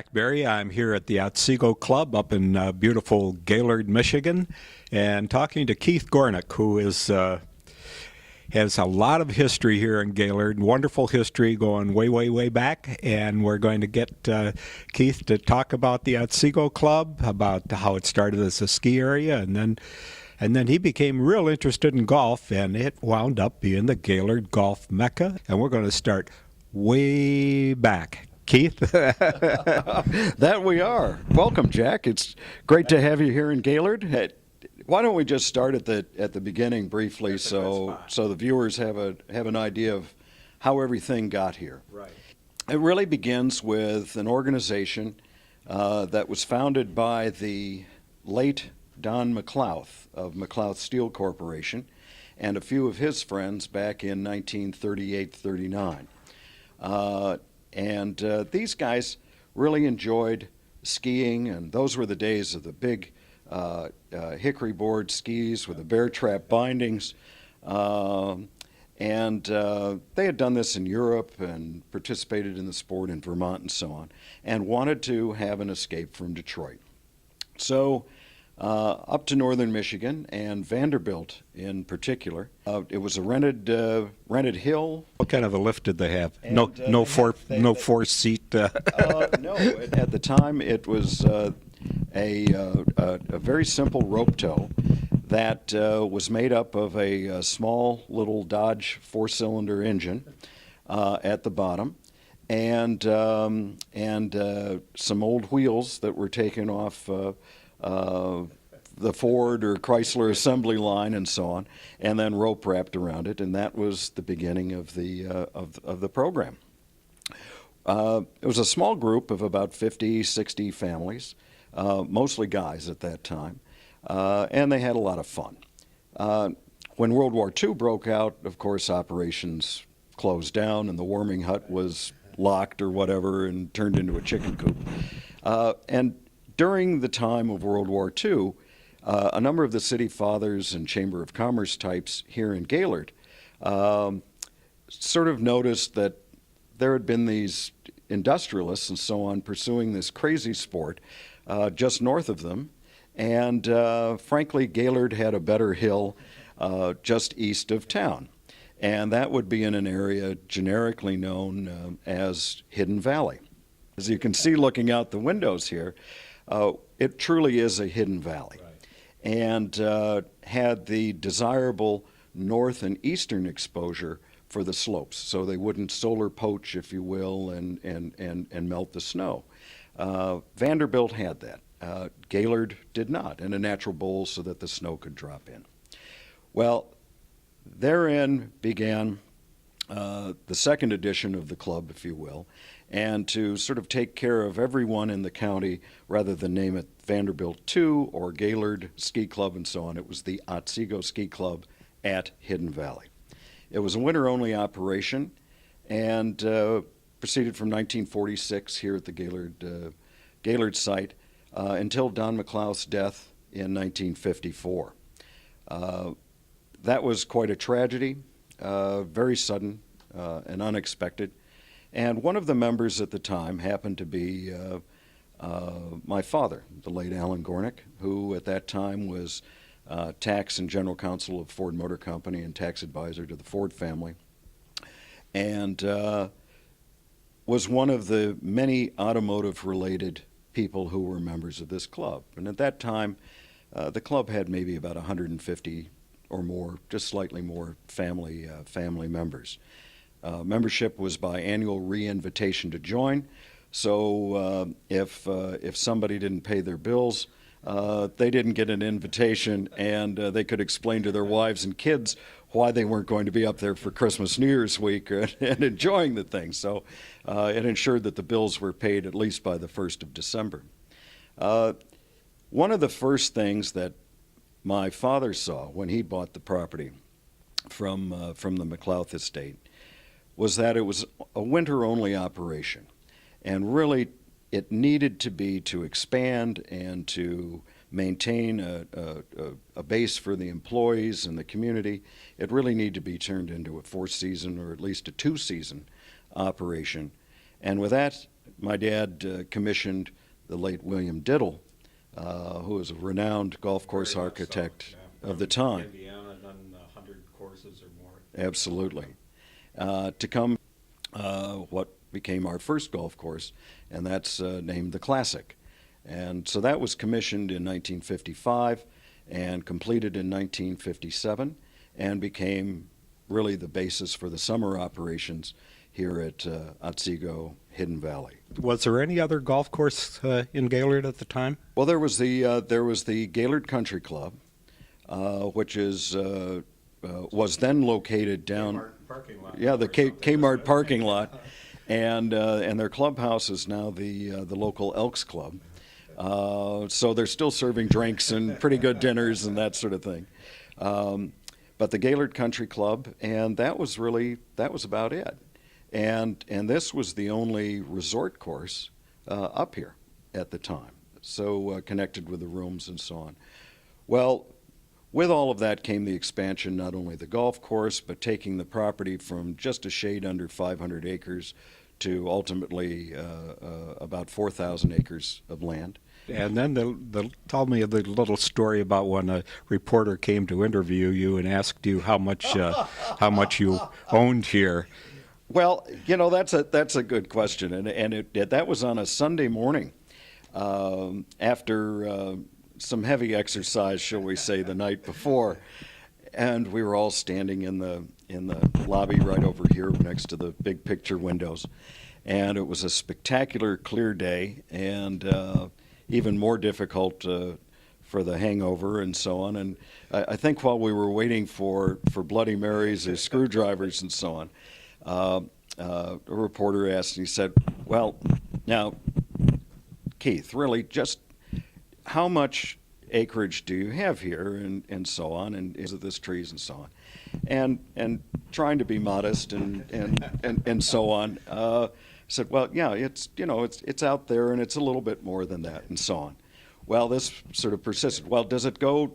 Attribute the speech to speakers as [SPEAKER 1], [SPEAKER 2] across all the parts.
[SPEAKER 1] Blackberry. I'm here at the Otsego Club up in beautiful Gaylord, Michigan, and talking to Keith Gornick, who has a lot of history here in Gaylord, wonderful history going way, way, way back. And we're going to get Keith to talk about the Otsego Club, about how it started as a ski area, and then he became real interested in golf, and it wound up being the Gaylord Golf Mecca. And we're going to start way back. Keith?
[SPEAKER 2] That we are. Welcome, Jack. It's great to have you here in Gaylord. Hey, why don't we just start at the beginning briefly, so the viewers have an idea of how everything got here.
[SPEAKER 1] Right.
[SPEAKER 2] It really begins with an organization that was founded by the late Don McLouth of McLouth Steel Corporation and a few of his friends back in 1938-39. And these guys really enjoyed skiing, and those were the days of the big hickory board skis with the bear trap bindings. And they had done this in Europe and participated in the sport in Vermont and so on, and wanted to have an escape from Detroit. So up to northern Michigan, and Vanderbilt in particular. It was a rented hill.
[SPEAKER 1] What kind of a lift did they have? No four seat.
[SPEAKER 2] No, at the time it was a very simple rope tow that was made up of a small little Dodge four-cylinder engine at the bottom, and some old wheels that were taken off the Ford or Chrysler assembly line and so on, and then rope wrapped around it, and that was the beginning of the program. It was a small group of about 50, 60 families, mostly guys at that time, and they had a lot of fun. When World War II broke out, of course, operations closed down, and the warming hut was locked or whatever and turned into a chicken coop. And during the time of World War II, a number of the city fathers and Chamber of Commerce types here in Gaylord sort of noticed that there had been these industrialists and so on pursuing this crazy sport just north of them. And frankly, Gaylord had a better hill just east of town. And that would be in an area generically known as Hidden Valley. As you can see looking out the windows here, it truly is a hidden valley.
[SPEAKER 1] Right.
[SPEAKER 2] And had the desirable north and eastern exposure for the slopes, so they wouldn't solar poach, if you will, and melt the snow. Vanderbilt had that. Gaylord did not, and a natural bowl so that the snow could drop in. Well, therein began the second edition of the club, if you will, and to sort of take care of everyone in the county rather than name it Vanderbilt 2 or Gaylord Ski Club and so on. It was the Otsego Ski Club at Hidden Valley. It was a winter-only operation and proceeded from 1946 here at the Gaylord site until Don McLouth's death in 1954. That was quite a tragedy, very sudden and unexpected. And one of the members at the time happened to be my father, the late Alan Gornick, who at that time was tax and general counsel of Ford Motor Company and tax advisor to the Ford family, and was one of the many automotive-related people who were members of this club. And at that time, the club had maybe about 150 or more, just slightly more family members. Membership was by annual re-invitation to join, so if somebody didn't pay their bills, they didn't get an invitation, and they could explain to their wives and kids why they weren't going to be up there for Christmas, New Year's week and enjoying the thing. So it ensured that the bills were paid at least by the 1st of December. One of the first things that my father saw when he bought the property from the McLouth estate was that it was a winter-only operation, and really it needed to be to expand and to maintain a base for the employees and the community. It really needed to be turned into a 4-season or at least a 2-season operation. And with that my dad commissioned the late William Diddle, who was a renowned golf course architect of the time.
[SPEAKER 1] Indiana, done 100 courses or more.
[SPEAKER 2] Absolutely. To come what became our first golf course, and that's named the Classic. And so that was commissioned in 1955 and completed in 1957 and became really the basis for the summer operations here at Otsego, Hidden Valley.
[SPEAKER 1] Was there any other golf course in Gaylord at the time?
[SPEAKER 2] Well, there was the Gaylord Country Club, which was then located down
[SPEAKER 1] Kmart parking lot.
[SPEAKER 2] Yeah, the Kmart parking lot, and their clubhouse is now the local Elks Club. So they're still serving drinks and pretty good dinners and that sort of thing. But the Gaylord Country Club, and that was about it. And this was the only resort course up here at the time, so connected with the rooms and so on. Well, with all of that came the expansion, not only the golf course, but taking the property from just a shade under 500 acres to ultimately about 4,000 acres of land.
[SPEAKER 1] And then tell me the little story about when a reporter came to interview you and asked you how much you owned here.
[SPEAKER 2] Well, that's a good question, and that was on a Sunday morning after some heavy exercise, shall we say, the night before, and we were all standing in the lobby right over here next to the big picture windows, and it was a spectacular clear day, and even more difficult for the hangover and so on. And I think while we were waiting for Bloody Marys or screwdrivers and so on, a reporter asked, and he said, "Well, now, Keith, really, just how much acreage do you have here?" and so on, and is it this trees and so on, and trying to be modest and so on. Said, well, yeah, it's out there, and it's a little bit more than that, and so on. Well, this sort of persisted. Well, does it go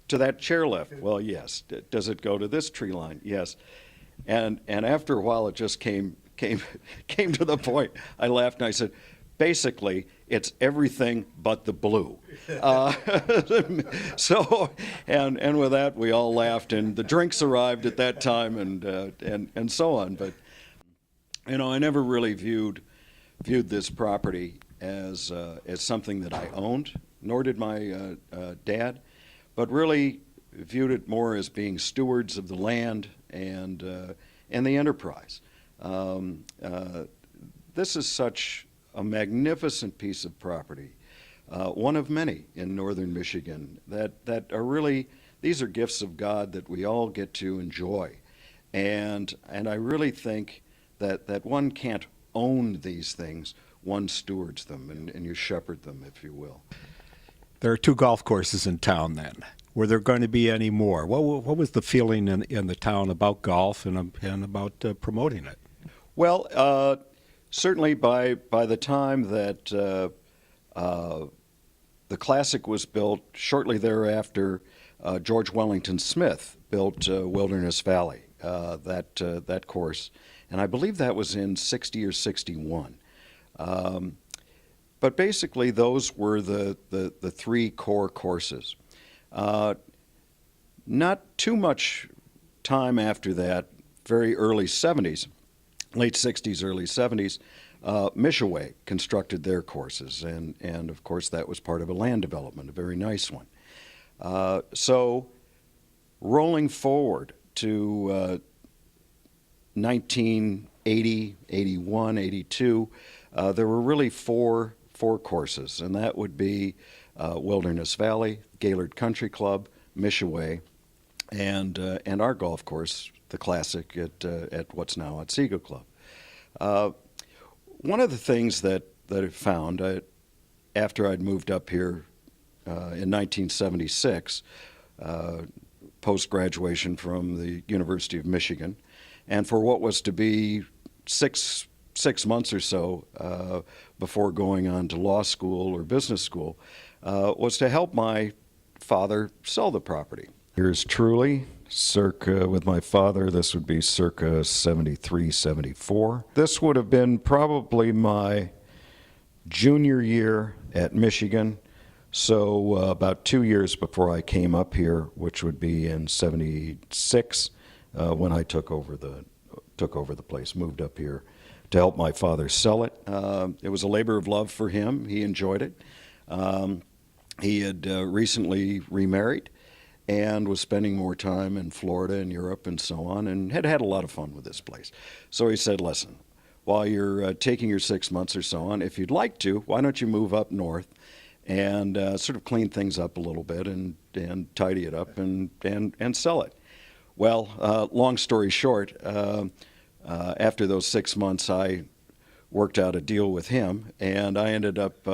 [SPEAKER 2] to that chairlift? Well, yes. Does it go to this tree line? Yes. And after a while, it just came to the point. I laughed and I said, basically, it's everything but the blue. So, and with that, we all laughed, and the drinks arrived at that time, and so on. But I never really viewed this property as something that I owned, nor did my dad, but really viewed it more as being stewards of the land and the enterprise. This is such a magnificent piece of property, one of many in northern Michigan that are really, these are gifts of God that we all get to enjoy, and I really think that one can't own these things, one stewards them, and you shepherd them, if you will.
[SPEAKER 1] There are 2 golf courses in town then. Were there going to be any more? What was the feeling in the town about golf and about promoting it?
[SPEAKER 2] Well, certainly by the time that the Classic was built, shortly thereafter, George Wellington Smith built Wilderness Valley, that course. And I believe that was in 60 or 61. But basically, those were the 3 core courses. Not too much time after that, very early 70s, late 60s, early 70s, Mishaway constructed their courses. And of course, that was part of a land development, a very nice one. So rolling forward to 1980, 81, 82, there were really four courses, and that would be Wilderness Valley, Gaylord Country Club, Mishaway, and our golf course, the Classic at what's now Otsego Club. One of the things that I found after I'd moved up here in 1976, post-graduation from the University of Michigan, and for what was to be six months or so before going on to law school or business school, was to help my father sell the property. Here's truly, with my father, this would be circa 73, 74. This would have been probably my junior year at Michigan. So about 2 years before I came up here, which would be in '76, when I took over the place, moved up here to help my father sell it. It was a labor of love for him. He enjoyed it. He had recently remarried and was spending more time in Florida and Europe and so on, and had had a lot of fun with this place. So he said, listen, while you're taking your 6 months or so on, if you'd like to, why don't you move up north and sort of clean things up a little bit and tidy it up and sell it. Well, long story short, after those 6 months, I worked out a deal with him, and I ended up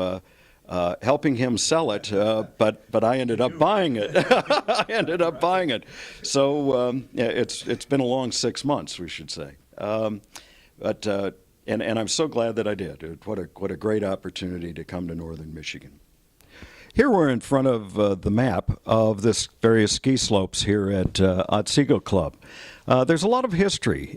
[SPEAKER 2] helping him sell it, but I ended up buying it. I ended up buying it. So yeah, it's been a long 6 months, we should say. But I'm so glad that I did. What a great opportunity to come to northern Michigan. Here we're in front of the map of this various ski slopes here at Otsego Club. There's a lot of history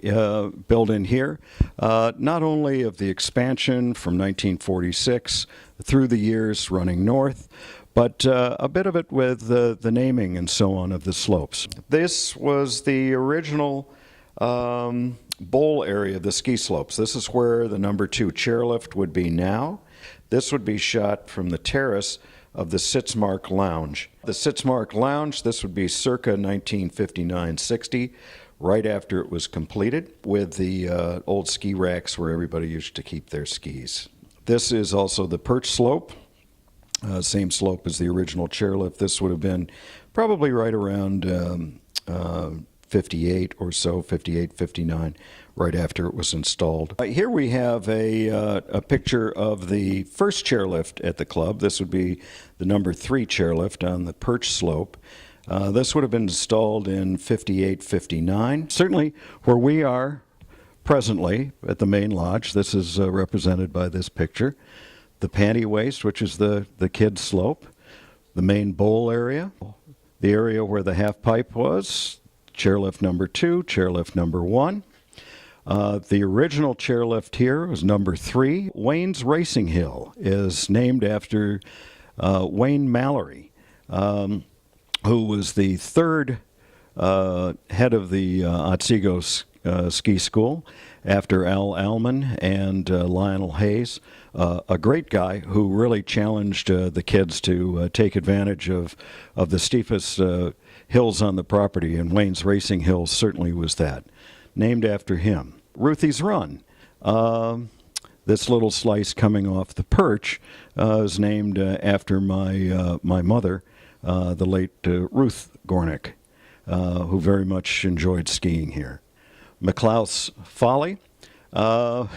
[SPEAKER 2] built in here, not only of the expansion from 1946 through the years running north, but a bit of it with the naming and so on of the slopes. This was the original bowl area of the ski slopes. This is where the number 2 chairlift would be now. This would be shot from the terrace of the Sitzmark Lounge. The Sitzmark Lounge, this would be circa 1959-60, right after it was completed, with the old ski racks where everybody used to keep their skis. This is also the perch slope, same slope as the original chairlift. This would have been probably right around 58 or so, 58, 59, right after it was installed. Here we have a picture of the first chairlift at the club. This would be the number 3 chairlift on the perch slope. This would have been installed in 58, 59. Certainly where we are presently at the main lodge, this is represented by this picture. The panty waist, which is the kids' slope, the main bowl area, the area where the half pipe was, chairlift number 2, chairlift number 1. The original chairlift here was number 3. Wayne's Racing Hill is named after Wayne Mallory, who was the third head of the Otsego Ski School after Al Alman and Lionel Hayes, a great guy who really challenged the kids to take advantage of the steepest hills on the property, and Wayne's Racing Hill certainly was that. Named after him. Ruthie's Run. This little slice coming off the perch is named after my mother, the late Ruth Gornick, who very much enjoyed skiing here. McLouth's Folly. There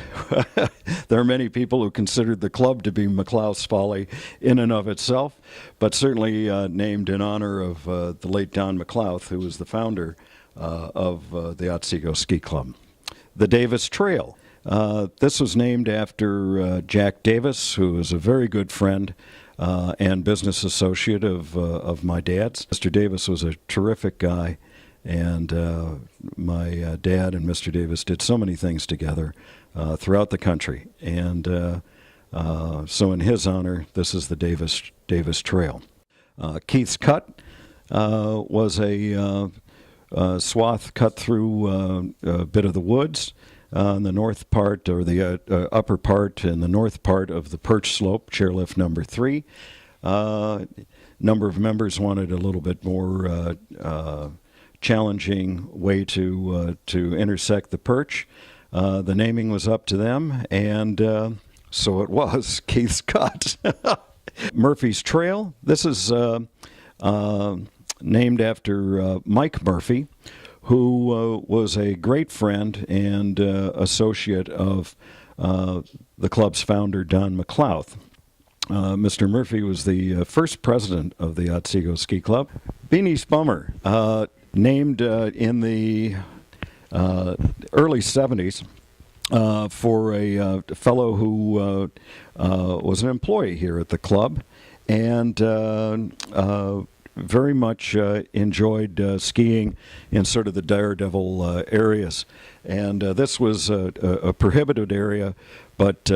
[SPEAKER 2] are many people who considered the club to be McLouth's Folly in and of itself, but certainly named in honor of the late Don McLouth, who was the founder of the Otsego Ski Club. The Davis Trail. This was named after Jack Davis, who was a very good friend and business associate of my dad's. Mr. Davis was a terrific guy, and my dad and Mr. Davis did so many things together throughout the country. And so in his honor, this is the Davis Trail. Keith's Cut was a swath cut through a bit of the woods in the north part, or the upper part and the north part of the perch slope, chairlift number 3. Number of members wanted a little bit more challenging way to intersect the perch. The naming was up to them, and so it was Keith's Cut. Murphy's Trail. This is named after Mike Murphy, who was a great friend and associate of the club's founder, Don McLouth. Mr. Murphy was the first president of the Otsego Ski Club. Beanie's Bummer, named in the early 70s for a fellow who was an employee here at the club, and very much enjoyed skiing in sort of the daredevil areas. And this was a prohibited area, but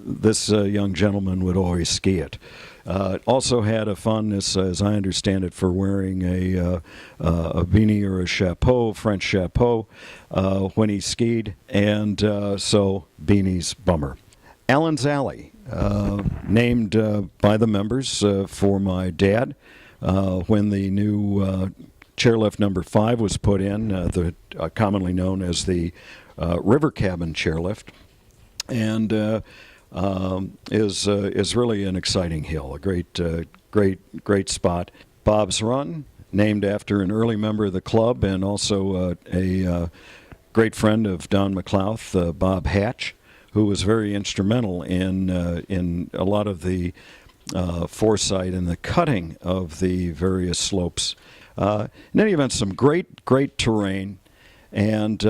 [SPEAKER 2] this young gentleman would always ski it. Also had a fondness, as I understand it, for wearing a beanie or a chapeau, French chapeau, when he skied, and so beanies, bummer. Allen's Alley, named by the members for my dad when the new chairlift number 5 was put in, commonly known as the River Cabin chairlift, and is really an exciting hill, a great spot. Bob's Run, named after an early member of the club and also a great friend of Don McLouth, Bob Hatch, who was very instrumental in a lot of the foresight and the cutting of the various slopes. In any event, some great terrain, and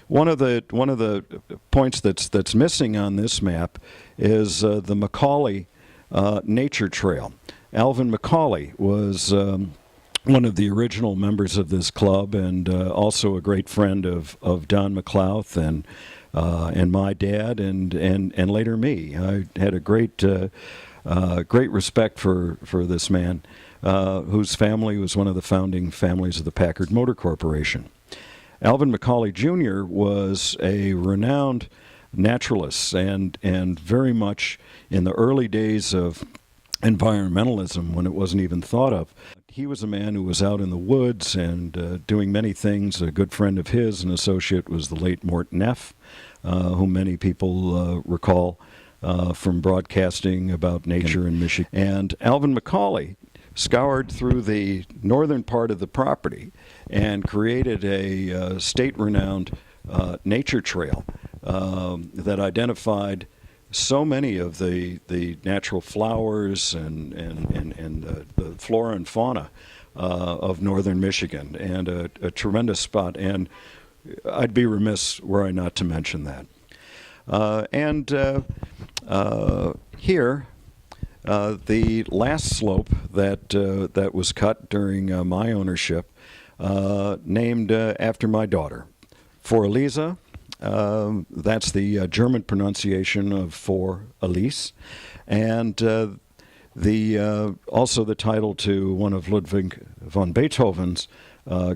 [SPEAKER 2] one of the points that's missing on this map is the Macaulay Nature Trail. Alvin Macaulay was one of the original members of this club, and also a great friend of Don McLouth and my dad, and later me. I had a great respect for this man, whose family was one of the founding families of the Packard Motor Corporation. Alvin Macaulay Jr. was a renowned naturalist and very much in the early days of environmentalism, when it wasn't even thought of. He was a man who was out in the woods and doing many things. A good friend of his, an associate, was the late Mort Neff, whom many people recall from broadcasting about nature in Michigan. And Alvin Macaulay scoured through the northern part of the property and created a state-renowned nature trail that identified so many of the natural flowers and the flora and fauna of northern Michigan, and a tremendous spot. And I'd be remiss were I not to mention that. Here, the last slope that was cut during my ownership, named after my daughter, For Elisa. That's the German pronunciation of For Elise, and also the title to one of Ludwig von Beethoven's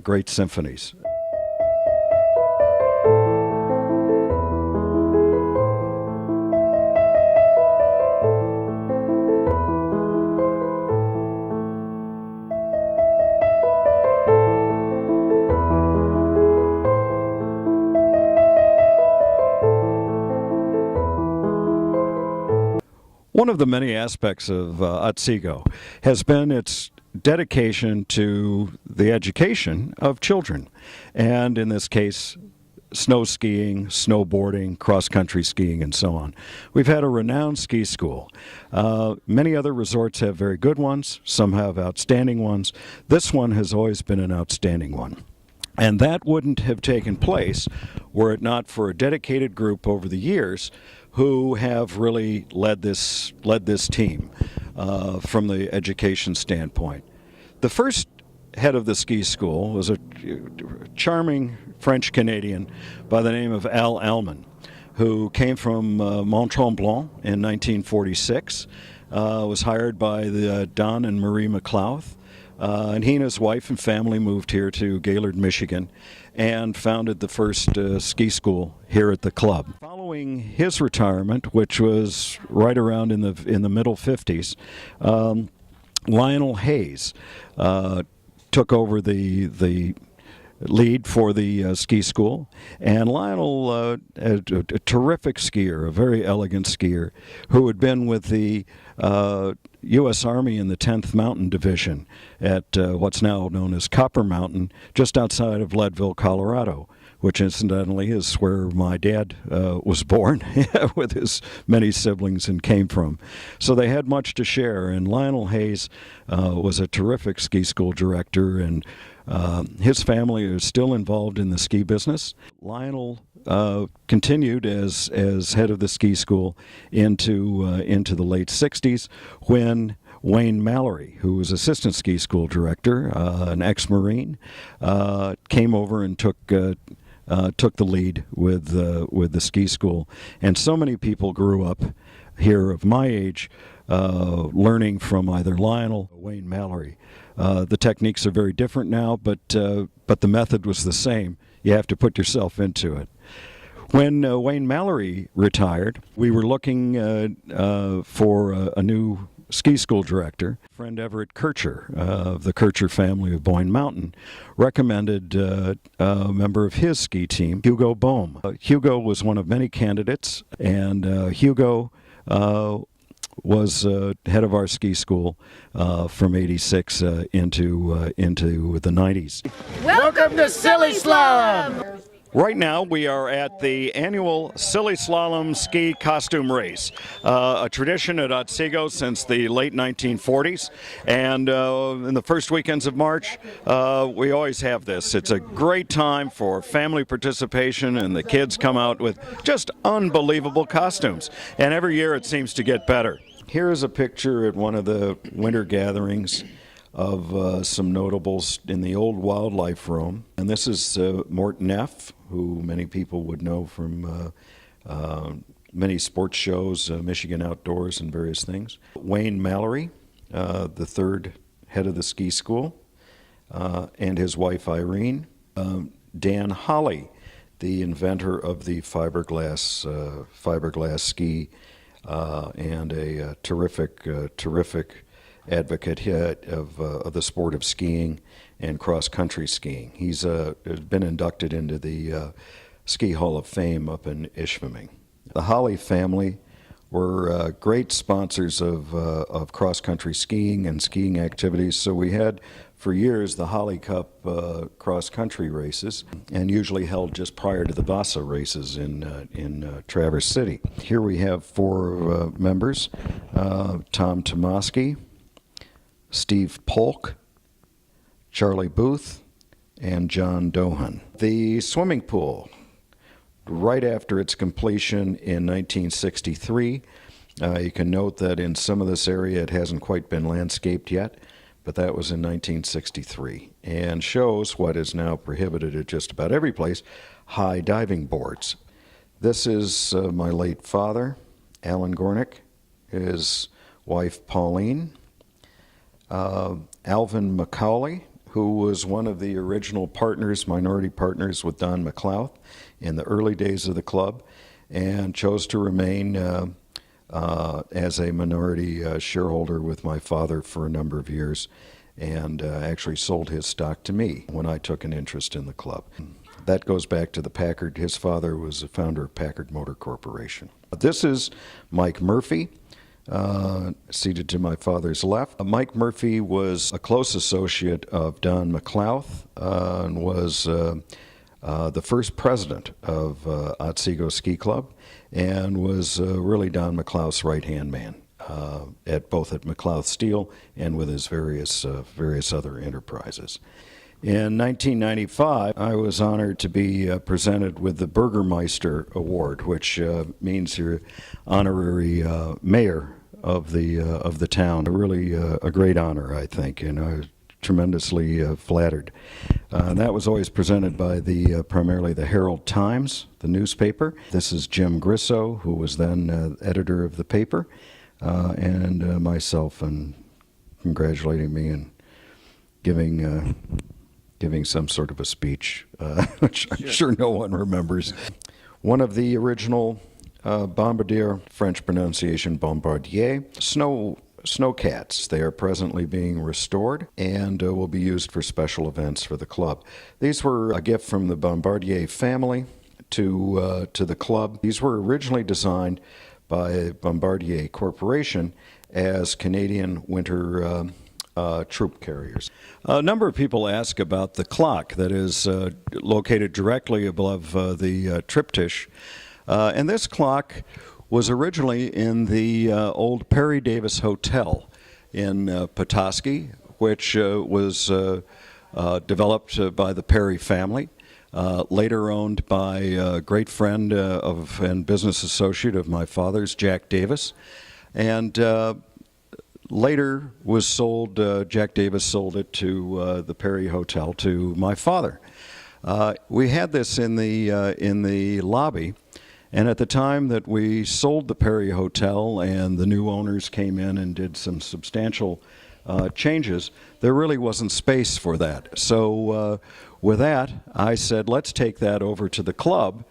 [SPEAKER 2] great symphonies. One of the many aspects of Otsego has been its dedication to the education of children, and in this case, snow skiing, snowboarding, cross-country skiing, and so on. We've had a renowned ski school. Many other resorts have very good ones. Some have outstanding ones. This one has always been an outstanding one. And that wouldn't have taken place were it not for a dedicated group over the years who have really led this team from the education standpoint. The first head of the ski school was a charming French-Canadian by the name of Al Allman, who came from Mont Tremblant in 1946, was hired by Don and Marie McLouth, and he and his wife and family moved here to Gaylord, Michigan, and founded the first ski school here at the club. Following his retirement, which was right around in the middle 50s, Lionel Hayes took over the lead for the ski school, and Lionel, a terrific skier, a very elegant skier, who had been with the U.S. Army in the 10th Mountain Division at what's now known as Copper Mountain, just outside of Leadville, Colorado, which incidentally is where my dad was born with his many siblings and came from. So they had much to share, and Lionel Hayes was a terrific ski school director, and his family is still involved in the ski business. Lionel continued as head of the ski school into the late 60s, when Wayne Mallory, who was assistant ski school director, an ex-Marine, came over and took the lead with the ski school. And so many people grew up here of my age learning from either Lionel or Wayne Mallory. The techniques are very different now, but the method was the same. You have to put yourself into it. When Wayne Mallory retired, we were looking for a new ski school director. Friend Everett Kircher of the Kircher family of Boyne Mountain recommended a member of his ski team, Hugo Bohm. Hugo was one of many candidates, and Hugo was head of our ski school from '86 into the '90s.
[SPEAKER 3] Welcome to Silly Slalom!
[SPEAKER 2] Right now, we are at the annual Silly Slalom ski costume race, a tradition at Otsego since the late 1940s. And in the first weekends of March, we always have this. It's a great time for family participation, and the kids come out with just unbelievable costumes. And every year it seems to get better. Here is a picture at one of the winter gatherings of some notables in the old wildlife room. And this is Morton F., who many people would know from many sports shows, Michigan Outdoors and various things. Wayne Mallory, the third head of the ski school, and his wife Irene. Dan Holly, the inventor of the fiberglass ski, and a terrific advocate of the sport of skiing and cross-country skiing. He's been inducted into the Ski Hall of Fame up in Ishpeming. The Holly family were great sponsors of cross-country skiing and skiing activities, so we had for years the Holly Cup cross-country races, and usually held just prior to the Vasa races in Traverse City. Here we have four members: Tom Tomasky, Steve Polk, Charlie Booth, and John Dohan. The swimming pool, right after its completion in 1963, you can note that in some of this area it hasn't quite been landscaped yet, but that was in 1963, and shows what is now prohibited at just about every place: high diving boards. This is my late father, Alan Gornick, his wife Pauline, Alvin McCauley, who was one of the original partners, minority partners with Don McLeod in the early days of the club, and chose to remain as a minority shareholder with my father for a number of years, and actually sold his stock to me when I took an interest in the club. That goes back to the Packard. His father was the founder of Packard Motor Corporation. This is Mike Murphy, seated to my father's left. Mike Murphy was a close associate of Don McLeod and was the first president of Otsego Ski Club, and was really Don McLeod's right-hand man at McLeod Steel and with his various other enterprises. In 1995, I was honored to be presented with the Burgermeister Award, which means you're honorary mayor of the town. Really a great honor, I think, and I was tremendously flattered. That was always presented by primarily the Herald Times, the newspaper. This is Jim Grisso, who was then editor of the paper, and myself, and congratulating me and giving some sort of a speech, which I'm sure no one remembers. One of the original Bombardier, French pronunciation Bombardier, snowcats. They are presently being restored and will be used for special events for the club. These were a gift from the Bombardier family to the club. These were originally designed by Bombardier Corporation as Canadian winter troop carriers. A number of people ask about the clock that is located directly above the triptych. And this clock was originally in the old Perry Davis Hotel in Petoskey, which was developed by the Perry family, later owned by a great friend and business associate of my father's, Jack Davis, and later was sold. Jack Davis sold it to the Perry Hotel to my father. We had this in the lobby, And at the time that we sold the Perry Hotel and the new owners came in and did some substantial changes, there really wasn't space for that. So with that, I said, let's take that over to the club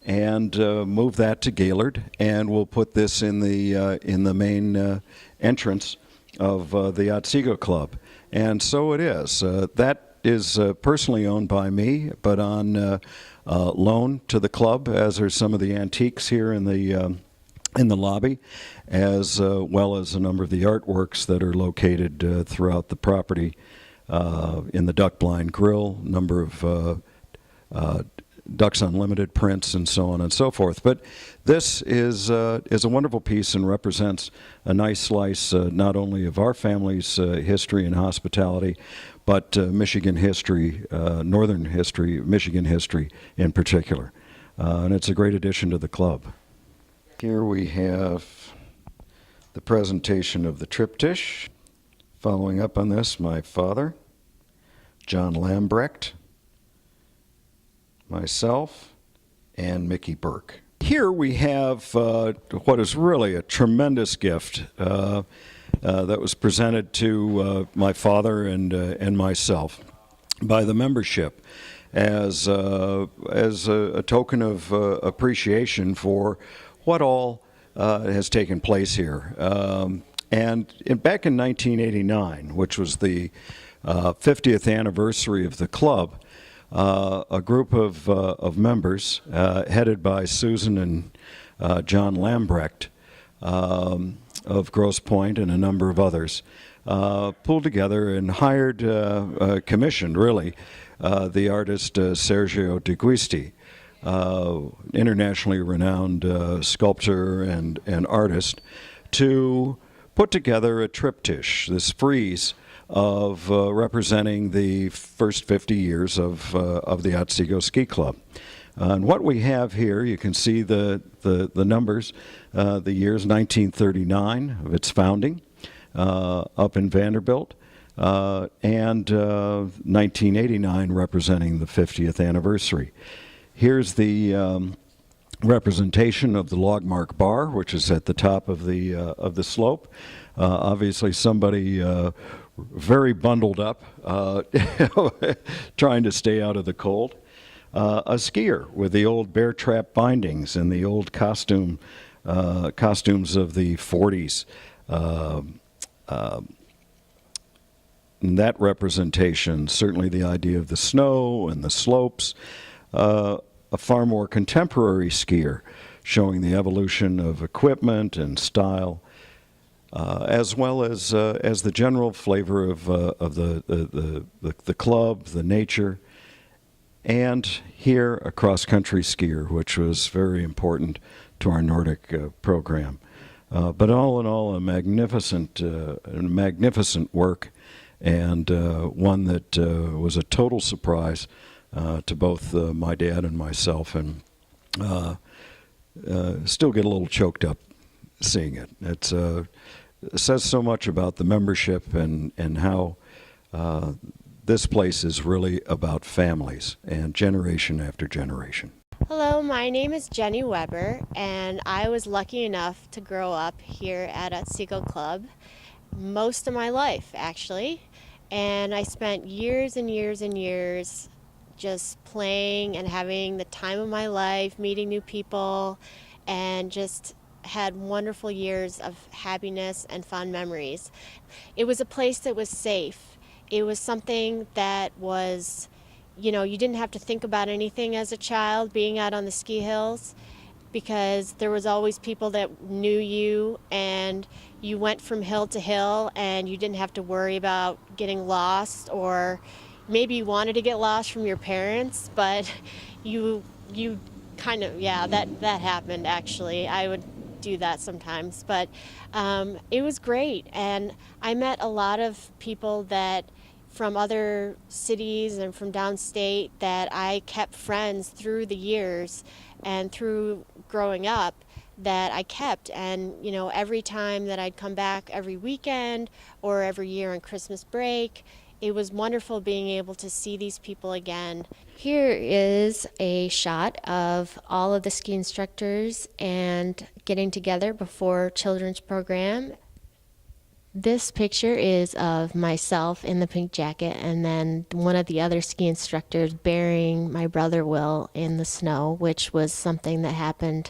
[SPEAKER 2] and move that to Gaylord, and we'll put this in the main entrance of the Otsego Club. And so it is. That is personally owned by me, but on loan to the club, as are some of the antiques here in the lobby, as well as a number of the artworks that are located throughout the property, in the Duck Blind Grill, number of Ducks Unlimited prints, and so on and so forth. But this is a wonderful piece and represents a nice slice not only of our family's history and hospitality, but Michigan history, northern history, Michigan history in particular. And it's a great addition to the club. Here we have the presentation of the triptych. Following up on this, my father, John Lambrecht, myself, and Mickey Burke. Here we have what is really a tremendous gift that was presented to my father and myself by the membership as a token of appreciation for what all has taken place here. Back in 1989, which was the 50th anniversary of the club, a group of members, headed by Susan and John Lambrecht of Grosse Pointe and a number of others, pulled together and commissioned, really, the artist Sergio De Guisti, internationally renowned sculptor and artist, to put together a triptych, this frieze of representing the first 50 years of the Otsego Ski Club. And what we have here, you can see the numbers, the years 1939 of its founding up in Vanderbilt, and 1989 representing the 50th anniversary. Here's the representation of the Logmark Bar, which is at the top of the slope. Obviously, somebody very bundled up, trying to stay out of the cold. A skier with the old bear trap bindings and the old costumes of the 40s. And that representation, certainly the idea of the snow and the slopes, a far more contemporary skier showing the evolution of equipment and style, as well as the general flavor of the club, the nature, and here a cross-country skier, which was very important to our Nordic program. But all in all, a magnificent work, and one that was a total surprise to both my dad and myself, and still get a little choked up seeing it. It says so much about the membership and how this place is really about families and generation after generation.
[SPEAKER 4] Hello, my name is Jenny Weber, and I was lucky enough to grow up here at Otsego Club most of my life, actually. And I spent years and years and years just playing and having the time of my life, meeting new people, and just had wonderful years of happiness and fond memories. It was a place that was safe. It was something that was, you didn't have to think about anything as a child being out on the ski hills, because there was always people that knew you, and you went from hill to hill, and you didn't have to worry about getting lost, or maybe you wanted to get lost from your parents, but you kind of, that happened actually. I would do that sometimes, but it was great, and I met a lot of people that from other cities and from downstate that I kept friends through the years and through growing up, that I kept. And every time that I'd come back, every weekend or every year on Christmas break, It was wonderful being able to see these people again. Here is a shot of all of the ski instructors and getting together before children's program. This picture is of myself in the pink jacket and then one of the other ski instructors burying my brother Will in the snow, which was something that happened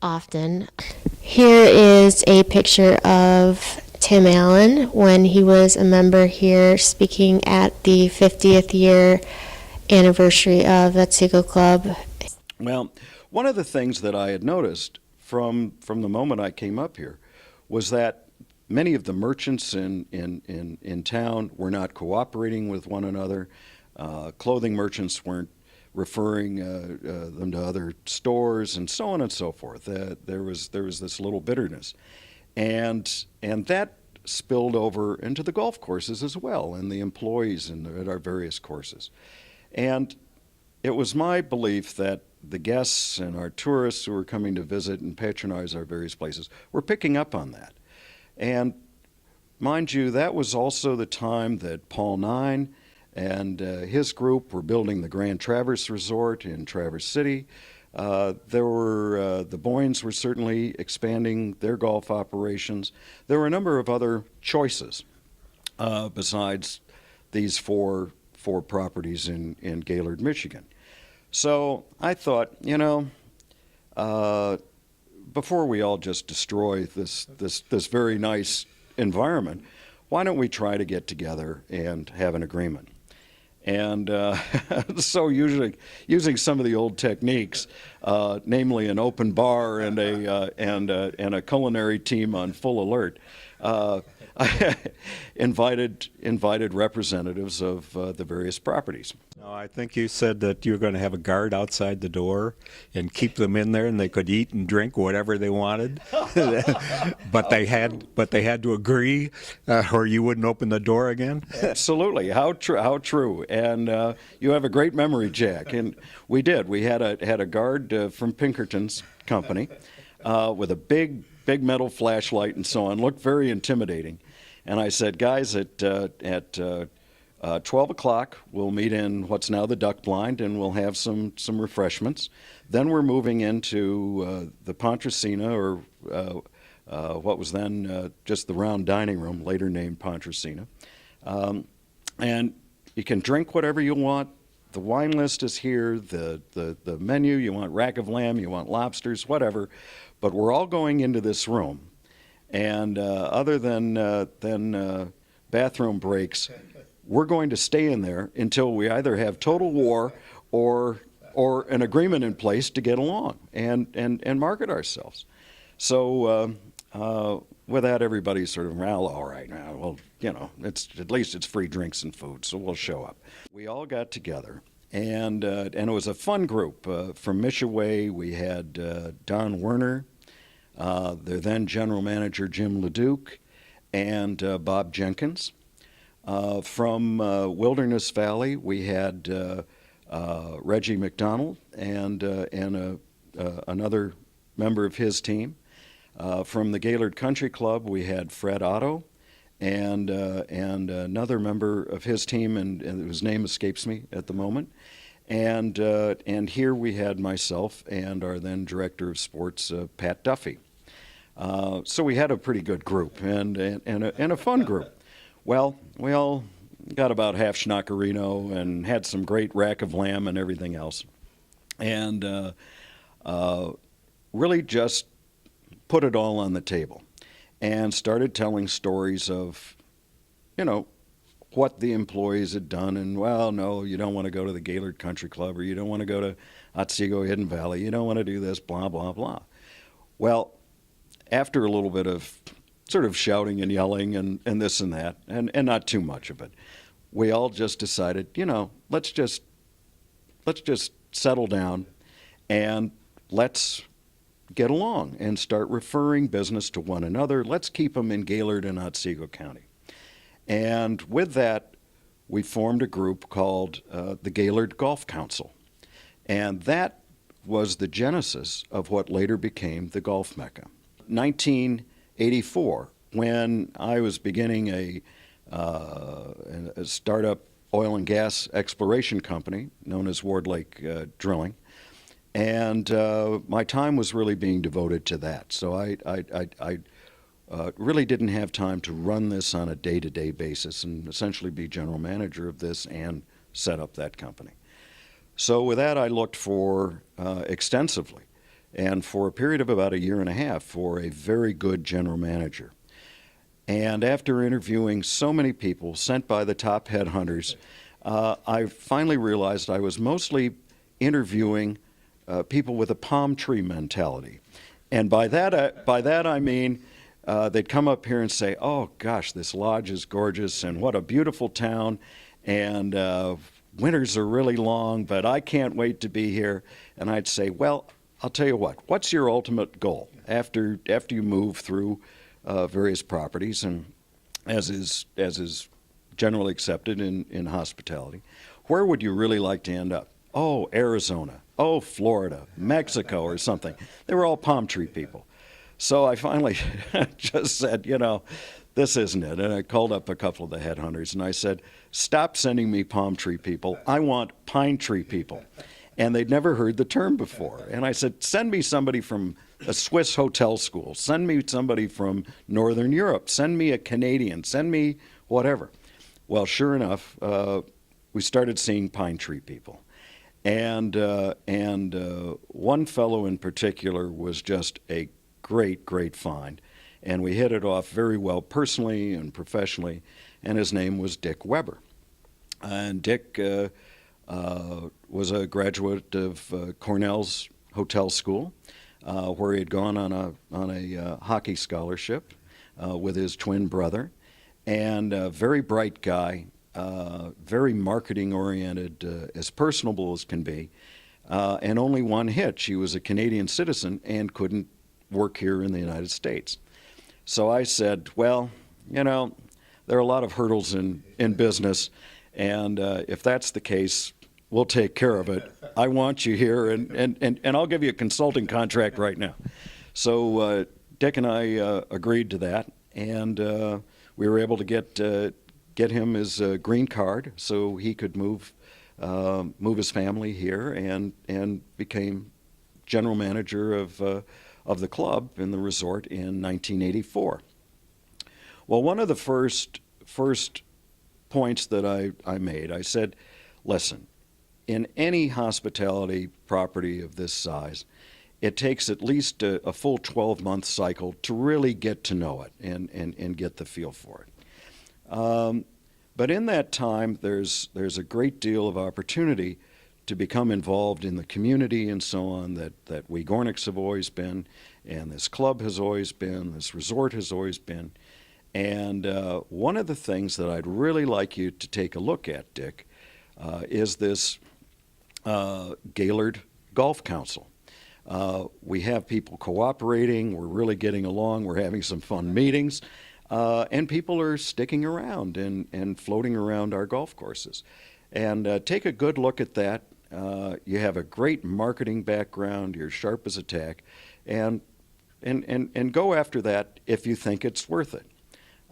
[SPEAKER 4] often. Here is a picture of Tim Allen when he was a member here speaking at the 50th year anniversary of Otsego Club.
[SPEAKER 2] Well, one of the things that I had noticed from the moment I came up here was that many of the merchants in town were not cooperating with one another. Clothing merchants weren't referring them to other stores, and so on and so forth. There was this little bitterness, and that spilled over into the golf courses as well, and the employees at our various courses. And it was my belief that the guests and our tourists who were coming to visit and patronize our various places were picking up on that. And mind you, that was also the time that Paul Nine and his group were building the Grand Traverse Resort in Traverse City. The Boynes were certainly expanding their golf operations. There were a number of other choices besides these four properties in Gaylord, Michigan. So I thought, before we all just destroy this very nice environment, why don't we try to get together and have an agreement? And so usually using some of the old techniques, namely an open bar and a culinary team on full alert, I invited representatives of the various properties.
[SPEAKER 1] No, I think you said that you were going to have a guard outside the door and keep them in there, and they could eat and drink whatever they wanted. but they had to agree, or you wouldn't open the door again.
[SPEAKER 2] Absolutely, how true. And you have a great memory, Jack. And we did. We had a guard from Pinkerton's company with a big metal flashlight and so on. Looked very intimidating. And I said, guys, at 12 o'clock, we'll meet in what's now the Duck Blind, and we'll have some refreshments. Then we're moving into the Pontresina, or what was then just the round dining room, later named Pontresina. And you can drink whatever you want. The wine list is here, the menu, you want rack of lamb, you want lobsters, whatever. But we're all going into this room. And other than bathroom breaks, we're going to stay in there until we either have total war or an agreement in place to get along and market ourselves. So with that, everybody's sort of, well, all right, now, well, at least it's free drinks and food, so we'll show up. We all got together, and it was a fun group. From Mishaway, we had Don Werner, their then general manager Jim LeDuc, and Bob Jenkins. From Wilderness Valley, we had Reggie McDonald and another member of his team. From the Gaylord Country Club, we had Fred Otto and another member of his team, and whose name escapes me at the moment. And here we had myself and our then director of sports, Pat Duffy. So we had a pretty good group and a fun group. Well, we all got about half schnockerino and had some great rack of lamb and everything else. And really just put it all on the table and started telling stories of, what the employees had done. And, well, no, you don't want to go to the Gaylord Country Club, or you don't want to go to Otsego Hidden Valley. You don't want to do this, blah, blah, blah. Well, after a little bit of sort of shouting and yelling and this and that, and not too much of it, we all just decided, let's just settle down and let's get along and start referring business to one another. Let's keep them in Gaylord and Otsego County. And with that, we formed a group called the Gaylord Golf Council. And that was the genesis of what later became the Golf Mecca. 1984, when I was beginning a startup oil and gas exploration company known as Ward Lake Drilling. And my time was really being devoted to that. So I really didn't have time to run this on a day-to-day basis and essentially be general manager of this and set up that company. So with that, I looked for extensively, and for a period of about a year and a half, for a very good general manager. And after interviewing so many people sent by the top headhunters, I finally realized I was mostly interviewing people with a palm tree mentality. And by that I mean they'd come up here and say, "Oh gosh, this lodge is gorgeous, and what a beautiful town, and winters are really long, but I can't wait to be here." And I'd say, "Well, I'll tell you what. What's your ultimate goal after you move through various properties, and as is generally accepted in hospitality, where would you really like to end up?" "Oh, Arizona. Oh, Florida, Mexico, or something." They were all palm tree people. So I finally just said, this isn't it. And I called up a couple of the headhunters and I said, "Stop sending me palm tree people. I want pine tree people." And they'd never heard the term before. And I said, "Send me somebody from a Swiss hotel school. Send me somebody from Northern Europe. Send me a Canadian. Send me whatever." Well, sure enough, we started seeing pine tree people. And one fellow in particular was just a great find. And we hit it off very well personally and professionally. And his name was Dick Weber. And Dick was a graduate of Cornell's hotel school, where he had gone on a hockey scholarship with his twin brother. And a very bright guy, very marketing oriented, as personable as can be, and only one hitch: he was a Canadian citizen and couldn't work here in the United States. So I said, "Well, there are a lot of hurdles in business, and if that's the case, we'll take care of it. I want you here, and I'll give you a consulting contract right now." So Dick and I agreed to that, and we were able to get him his green card so he could move his family here, and became general manager of the club in the resort in 1984. Well, one of the first points that I made, I said, "Listen, in any hospitality property of this size, it takes at least a full 12-month cycle to really get to know it and get the feel for it. But in that time, there's a great deal of opportunity to become involved in the community and so on that we Gornicks have always been, and this club has always been, this resort has always been. And one of the things that I'd really like you to take a look at, Dick, is this Gaylord Golf Council. We have people cooperating, we're really getting along, we're having some fun meetings, and people are sticking around and floating around our golf courses. And take a good look at that. You have a great marketing background, you're sharp as a tack, and go after that if you think it's worth it.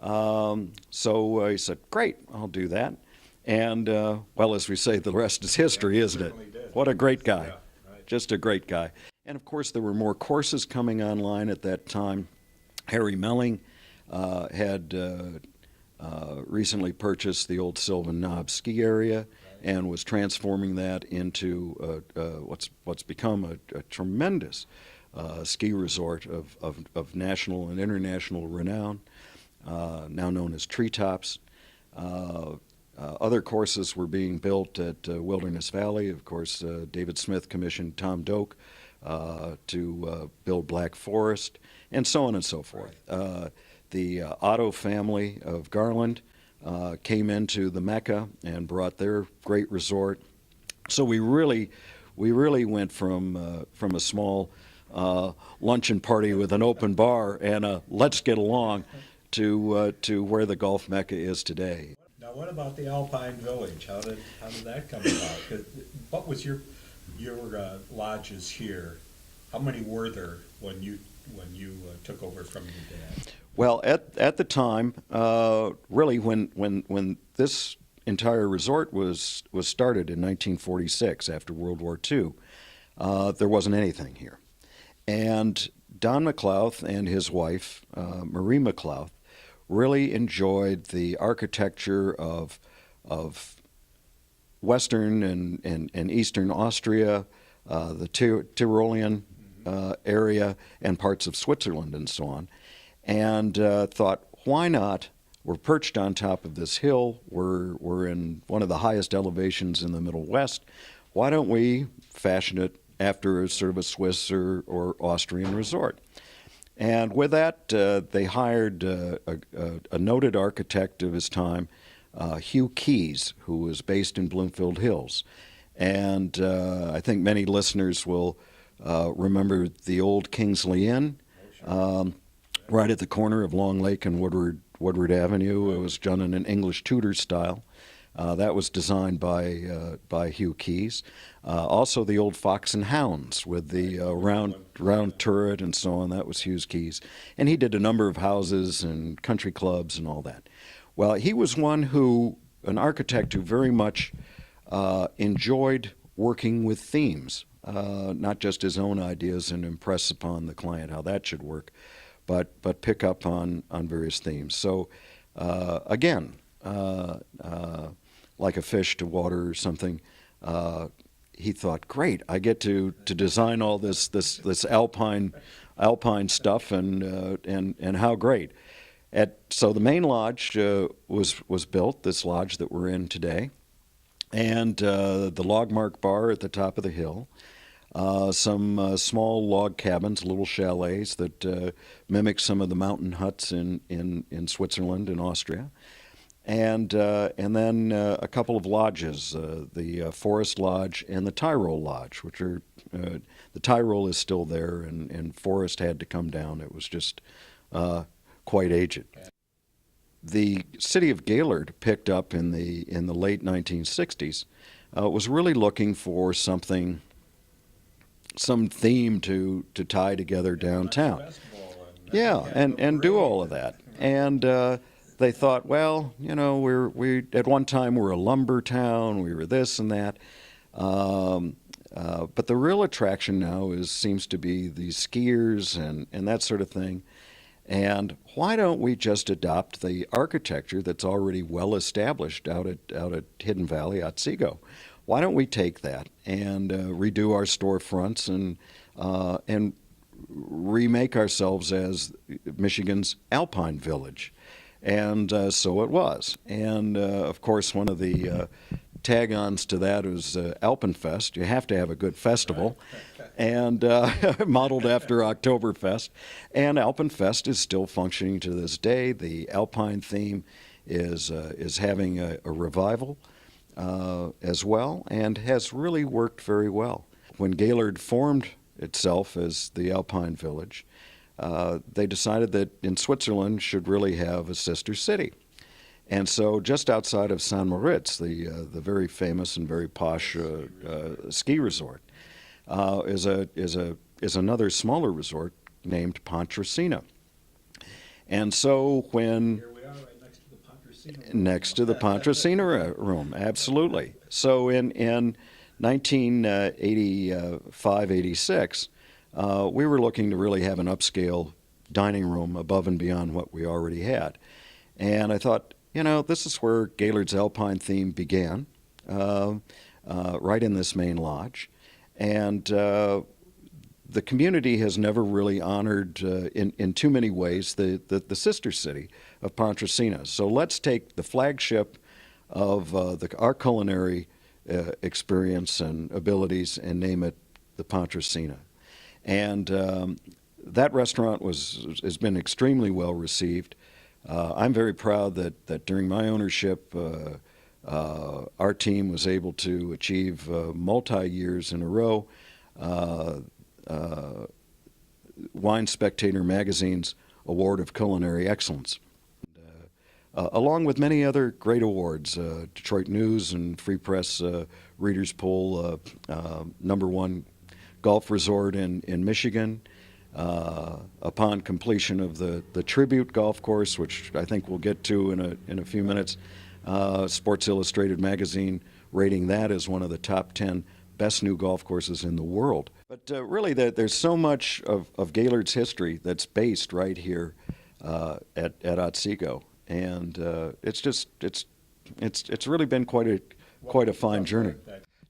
[SPEAKER 2] So he said, "Great, I'll do that." And, well, as we say, the rest is history, isn't it? What a great guy. Just a great guy. And, of course, there were more courses coming online at that time. Harry Melling had recently purchased the old Sylvan Knob ski area and was transforming that into what's become a tremendous ski resort of national and international renown, now known as Treetops. Other courses were being built at Wilderness Valley. Of course, David Smith commissioned Tom Doak to build Black Forest, and so on and so forth. The Otto family of Garland came into the Mecca and brought their great resort. So we really went from a small luncheon party with an open bar and a let's get along to where the Golf Mecca is today.
[SPEAKER 1] Now, what about the Alpine Village? How did that come about? What was your lodges here? How many were there when you took over from your dad?
[SPEAKER 2] Well, at the time, really, when this entire resort was started in 1946 after World War II, there wasn't anything here. And Don McLouth and his wife, Marie McLouth, really enjoyed the architecture of Western and Eastern Austria, the Tyrolean area, and parts of Switzerland and so on, and thought, why not? We're perched on top of this hill. We're in one of the highest elevations in the Middle West. Why don't we fashion it after a sort of a Swiss or Austrian resort? And with that, they hired a noted architect of his time, Hugh Keyes, who was based in Bloomfield Hills. And I think many listeners will remember the old Kingsley Inn, right at the corner of Long Lake and Woodward Avenue. It was done in an English Tudor style. That was designed by Hugh Keyes. Also, the old Fox and Hounds with the round turret and so on. That was Hugh Keyes, and he did a number of houses and country clubs and all that. Well, he was an architect who very much enjoyed working with themes, not just his own ideas and impress upon the client how that should work, but pick up on various themes. So again, like a fish to water or something, he thought, great, I get to design all this alpine stuff, and how great. So the main lodge was built, this lodge that we're in today, and the Logmark Bar at the top of the hill. Some small log cabins, little chalets that mimic some of the mountain huts in Switzerland and Austria, and then a couple of lodges, the Forest Lodge and the Tyrol Lodge, which are the Tyrol is still there, and Forest had to come down. It was just quite aged. The city of Gaylord picked up in the late 1960s. Was really looking for some theme to tie together downtown. Yeah, and do all of that. And they thought, well, we at one time we're a lumber town, we were this and that. But the real attraction now seems to be these skiers and that sort of thing. And why don't we just adopt the architecture that's already well established out at Hidden Valley, Otsego? Why don't we take that and redo our storefronts and remake ourselves as Michigan's Alpine Village? And so it was. And of course, one of the tag-ons to that is Alpenfest. You have to have a good festival, and modeled after Oktoberfest. And Alpenfest is still functioning to this day. The Alpine theme is having a revival as well, and has really worked very well. When Gaylord formed itself as the Alpine Village, they decided that in Switzerland should really have a sister city. And so just outside of St. Moritz, the very famous and very posh ski resort, is another smaller resort named Pontresina. And so when...
[SPEAKER 1] Here we are, right next to the Pontresina.
[SPEAKER 2] Next to the Pontresina room, absolutely. So in 1985, 86, we were looking to really have an upscale dining room above and beyond what we already had. And I thought, this is where Gaylord's Alpine theme began, right in this main lodge. And the community has never really honored, in too many ways, the sister city of Pontresina. So let's take the flagship of our culinary experience and abilities and name it the Pontresina. And that restaurant has been extremely well received. I'm very proud that during my ownership, our team was able to achieve multi-years in a row Wine Spectator magazine's Award of Culinary Excellence, along with many other great awards. Detroit News and Free Press Readers Poll #1 golf resort in Michigan. Upon completion of the Tribute golf course, which I think we'll get to in a few minutes, Sports Illustrated magazine rating that as one of the top 10 best new golf courses in the world. But really, there's so much of Gaylord's history that's based right here at Otsego, and it's really been quite a fine journey.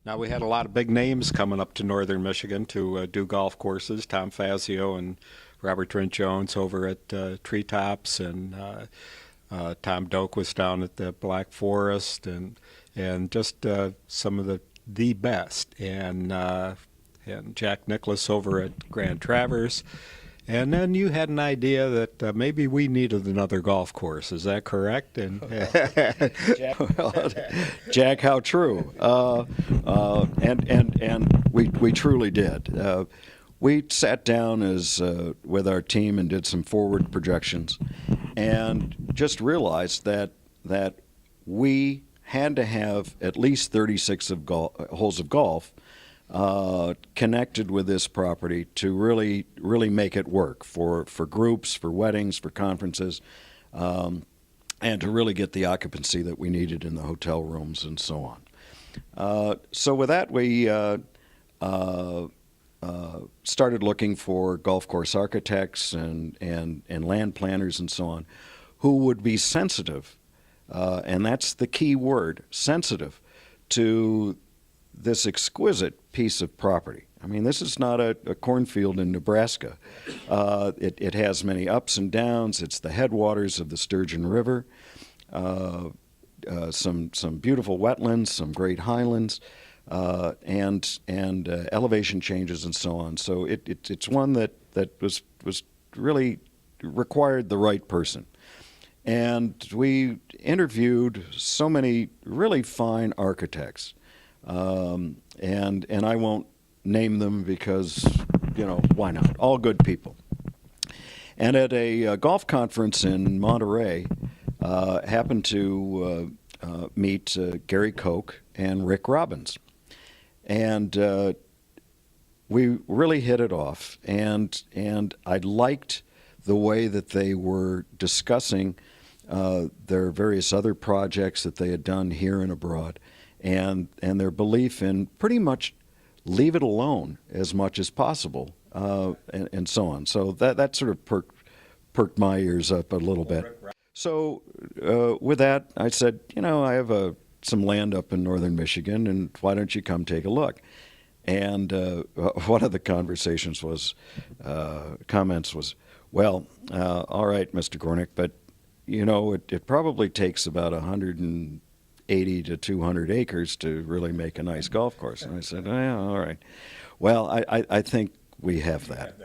[SPEAKER 1] Now, we had a lot of big names coming up to northern Michigan to do golf courses. Tom Fazio and Robert Trent Jones over at Treetops, and Tom Doak was down at the Black Forest, and just some of the best, and Jack Nicklaus over at Grand Traverse. And then you had an idea that maybe we needed another golf course. Is that correct? And
[SPEAKER 2] Jack, how true. And we truly did. We sat down with our team and did some forward projections, and just realized that we had to have at least 36 holes of golf connected with this property to really make it work for groups, for weddings, for conferences, and to really get the occupancy that we needed in the hotel rooms and so on. So with that, we started looking for golf course architects and land planners and so on who would be sensitive, and that's the key word, sensitive, to this exquisite piece of property. I mean, this is not a cornfield in Nebraska. It has many ups and downs. It's the headwaters of the Sturgeon River, some beautiful wetlands, some great highlands, and elevation changes and so on. So it's one that was really required the right person. And we interviewed so many really fine architects. And I won't name them because, why not? All good people. And at a golf conference in Monterey, happened to meet Gary Koch and Rick Robbins. And we really hit it off. And I liked the way that they were discussing their various other projects that they had done here and abroad. And their belief in pretty much leave it alone as much as possible, and so on. So that sort of perked my ears up a little bit. So with that, I said, I have some land up in northern Michigan, and why don't you come take a look? And one of the comments was, well, all right, Mr. Gornick, but it probably takes about 180 to 200 acres to really make a nice golf course. And I said, all right. Well, I think we have that.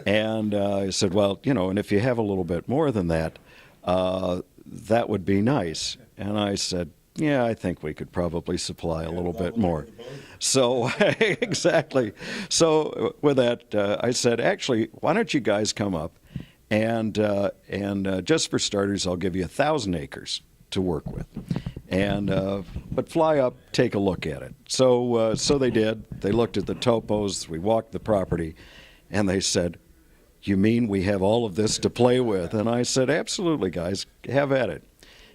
[SPEAKER 2] And I said, well, and if you have a little bit more than that, that would be nice. And I said, yeah, I think we could probably supply a little bit more. So, exactly. So with that, I said, actually, why don't you guys come up, and just for starters, I'll give you 1,000 acres to work with. But fly up, take a look at it. So they did. They looked at the topos. We walked the property, and they said, "You mean we have all of this to play with?" And I said, "Absolutely, guys, have at it."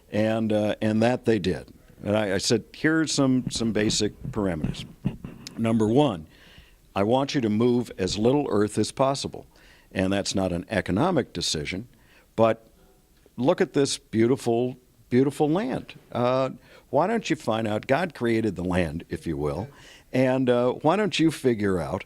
[SPEAKER 2] And that they did. And I said, "Here's some basic parameters. Number one, I want you to move as little earth as possible, and that's not an economic decision, but look at this beautiful." Beautiful land. Why don't you find out? God created the land, if you will, and why don't you figure out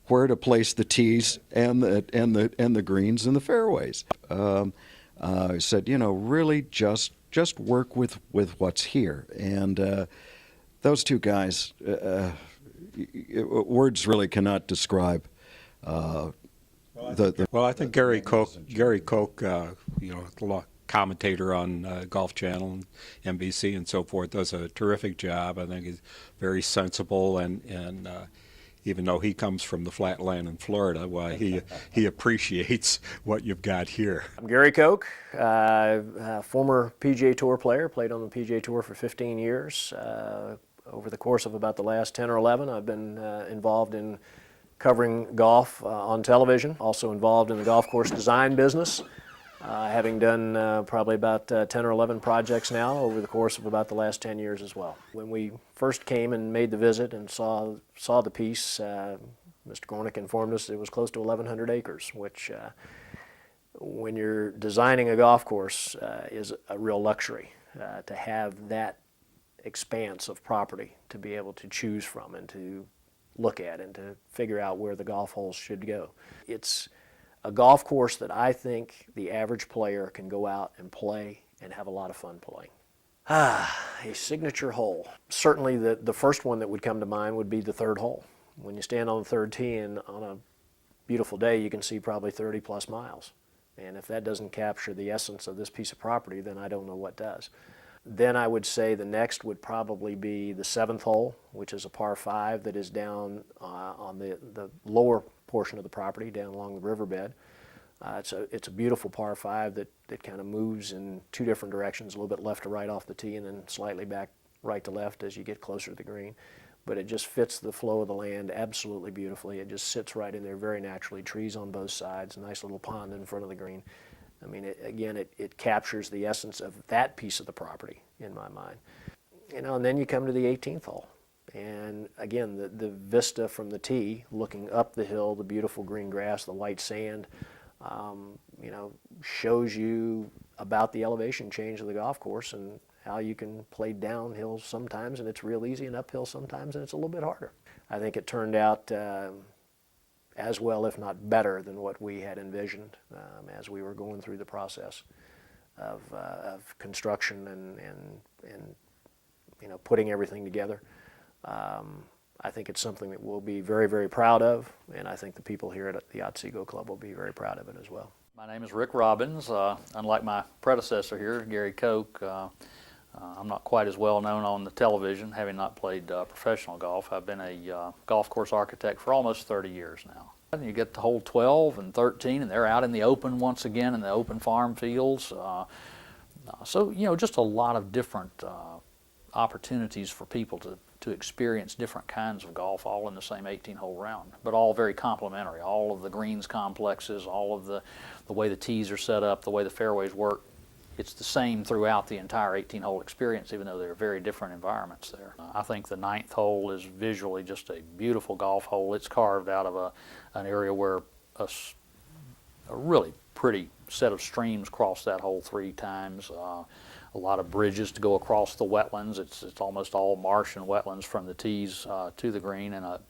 [SPEAKER 2] where to place the tees and the greens and the fairways? I said, really just work with what's here. And those two guys, words really cannot describe.
[SPEAKER 1] Well, I think Gary Koch, commentator on Golf Channel and NBC and so forth, does a terrific job. I think he's very sensible, and even though he comes from the flatland in Florida, why he appreciates what you've got here.
[SPEAKER 5] I'm Gary Koch, former PGA Tour player, played on the PGA Tour for 15 years. Over the course of about the last 10 or 11, I've been involved in covering golf on television, also involved in the golf course design business. having done probably about 10 or 11 projects now over the course of about the last 10 years as well. When we first came and made the visit and saw the piece, Mr. Gornick informed us it was close to 1,100 acres, which when you're designing a golf course is a real luxury to have that expanse of property to be able to choose from and to look at and to figure out where the golf holes should go. It's a golf course that I think the average player can go out and play and have a lot of fun playing. A signature hole. Certainly the first one that would come to mind would be the third hole. When you stand on the third tee and on a beautiful day you can see probably 30 plus miles. And if that doesn't capture the essence of this piece of property, then I don't know what does. Then I would say the next would probably be the seventh hole, which is a par 5 that is down on the lower portion of the property, down along the riverbed. It's a beautiful par 5 that kind of moves in two different directions, a little bit left to right off the tee and then slightly back right to left as you get closer to the green. But it just fits the flow of the land absolutely beautifully. It just sits right in there very naturally, trees on both sides, a nice little pond in front of the green. I mean, it captures the essence of that piece of the property in my mind. You know, and then you come to the 18th hole. And again, the vista from the tee, looking up the hill, the beautiful green grass, the white sand, you know, shows you about the elevation change of the golf course and how you can play downhill sometimes and it's real easy and uphill sometimes and it's a little bit harder. I think it turned out as well, if not better, than what we had envisioned as we were going through the process of construction and you know, putting everything together. I think it's something that we'll be very, very proud of, and I think the people here at the Otsego Club will be very proud of it as well.
[SPEAKER 6] My name is Rick Robbins. Unlike my predecessor here, Gary Koch, I'm not quite as well known on the television, having not played professional golf. I've been a golf course architect for almost 30 years now. And you get to hole 12 and 13, and they're out in the open once again in the open farm fields. So, you know, just a lot of different opportunities for people to experience different kinds of golf, all in the same 18-hole round, but all very complementary. All of the greens complexes, all of the way the tees are set up, the way the fairways work, it's the same throughout the entire 18-hole experience, even though they're very different environments there. I think the 9th hole is visually just a beautiful golf hole. It's carved out of an area where a really pretty set of streams cross that hole 3 times. A lot of bridges to go across the wetlands. It's almost all marsh and wetlands from the tees to the green, and a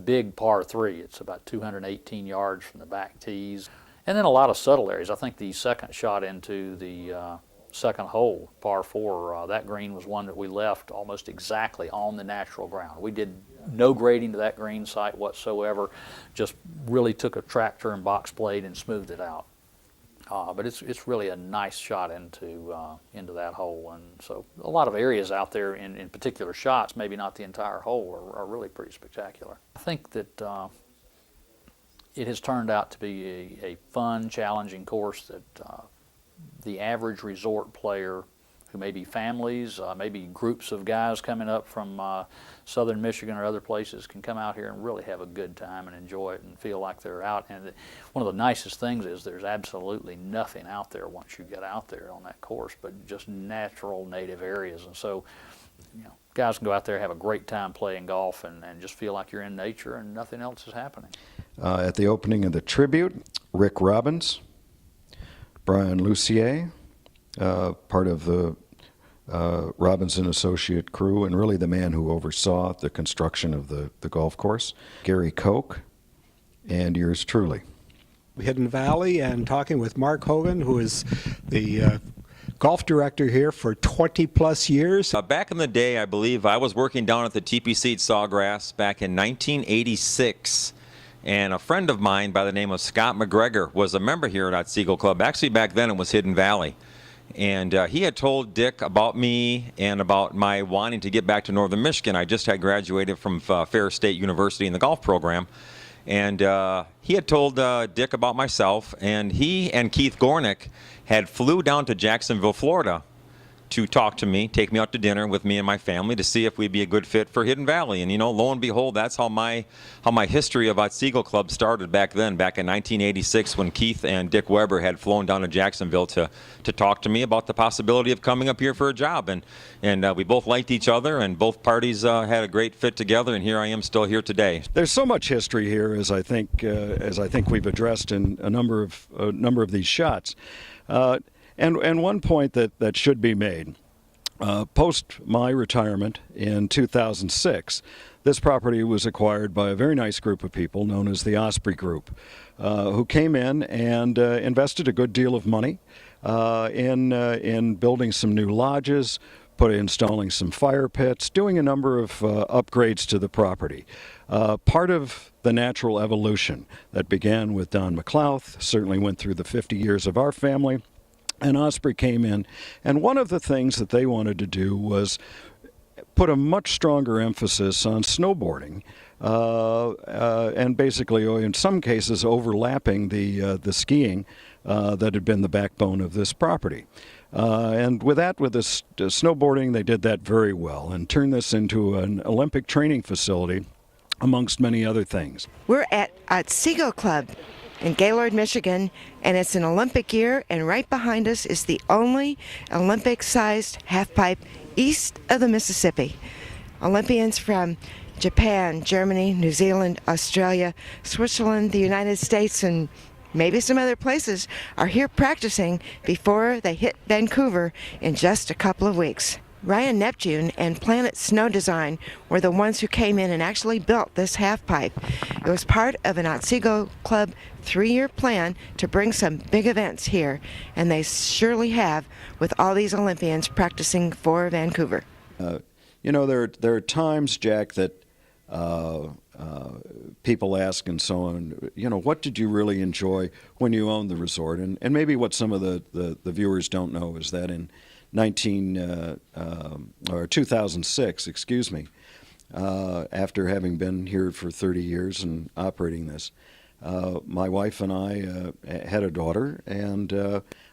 [SPEAKER 6] big par 3. It's about 218 yards from the back tees. And then a lot of subtle areas. I think the second shot into the second hole, par 4, that green was one that we left almost exactly on the natural ground. We did no grading to that green site whatsoever, just really took a tractor and box blade and smoothed it out. But it's really a nice shot into that hole, and so a lot of areas out there in particular shots, maybe not the entire hole, are really pretty spectacular. I think that it has turned out to be a fun, challenging course that the average resort player, who may be families, maybe groups of guys coming up from southern Michigan or other places, can come out here and really have a good time and enjoy it and feel like they're out. And one of the nicest things is there's absolutely nothing out there once you get out there on that course, but just natural native areas. And so, you know, guys can go out there, have a great time playing golf, and just feel like you're in nature and nothing else is happening.
[SPEAKER 2] At the opening of the tribute, Rick Robbins, Brian Lucier, part of the Robinson Associate crew, and really the man who oversaw the construction of the golf course, Gary Koch, and yours truly.
[SPEAKER 1] Hidden Valley, and talking with Mark Hogan, who is the golf director here for 20 plus years.
[SPEAKER 7] Back in the day, I believe I was working down at the TPC at Sawgrass back in 1986. And a friend of mine by the name of Scott McGregor was a member here at Otsego Club. Actually, back then it was Hidden Valley. And he had told Dick about me and about my wanting to get back to Northern Michigan. I just had graduated from Ferris State University in the golf program. And he had told Dick about myself. And he and Keith Gornick had flew down to Jacksonville, Florida to talk to me, take me out to dinner with me and my family to see if we'd be a good fit for Hidden Valley. And you know, lo and behold, that's how my history of Otsego Club started back then, back in 1986, when Keith and Dick Weber had flown down to Jacksonville to talk to me about the possibility of coming up here for a job. And we both liked each other, and both parties had a great fit together. And here I am, still here today.
[SPEAKER 2] There's so much history here, as I think we've addressed in a number of these shots. And one point that should be made, post my retirement in 2006, this property was acquired by a very nice group of people known as the Osprey Group, who came in and invested a good deal of money in building some new lodges, installing some fire pits, doing a number of upgrades to the property. Part of the natural evolution that began with Don McLouth, certainly went through the 50 years of our family, and Osprey came in, and one of the things that they wanted to do was put a much stronger emphasis on snowboarding, and basically, in some cases, overlapping the skiing that had been the backbone of this property. And with the snowboarding, they did that very well and turned this into an Olympic training facility, amongst many other things.
[SPEAKER 8] We're at Otsego Club in Gaylord, Michigan, and it's an Olympic year, and right behind us is the only Olympic-sized halfpipe east of the Mississippi. Olympians from Japan, Germany, New Zealand, Australia, Switzerland, the United States, and maybe some other places are here practicing before they hit Vancouver in just a couple of weeks. Ryan Neptune and Planet Snow Design were the ones who came in and actually built this halfpipe. It was part of an Otsego Club 3-year plan to bring some big events here, and they surely have with all these Olympians practicing for Vancouver.
[SPEAKER 2] You know, there are times, Jack, that people ask and so on, you know, what did you really enjoy when you owned the resort? And maybe what some of the viewers don't know is that in 2006, excuse me, after having been here for 30 years and operating this, my wife and I had a daughter, and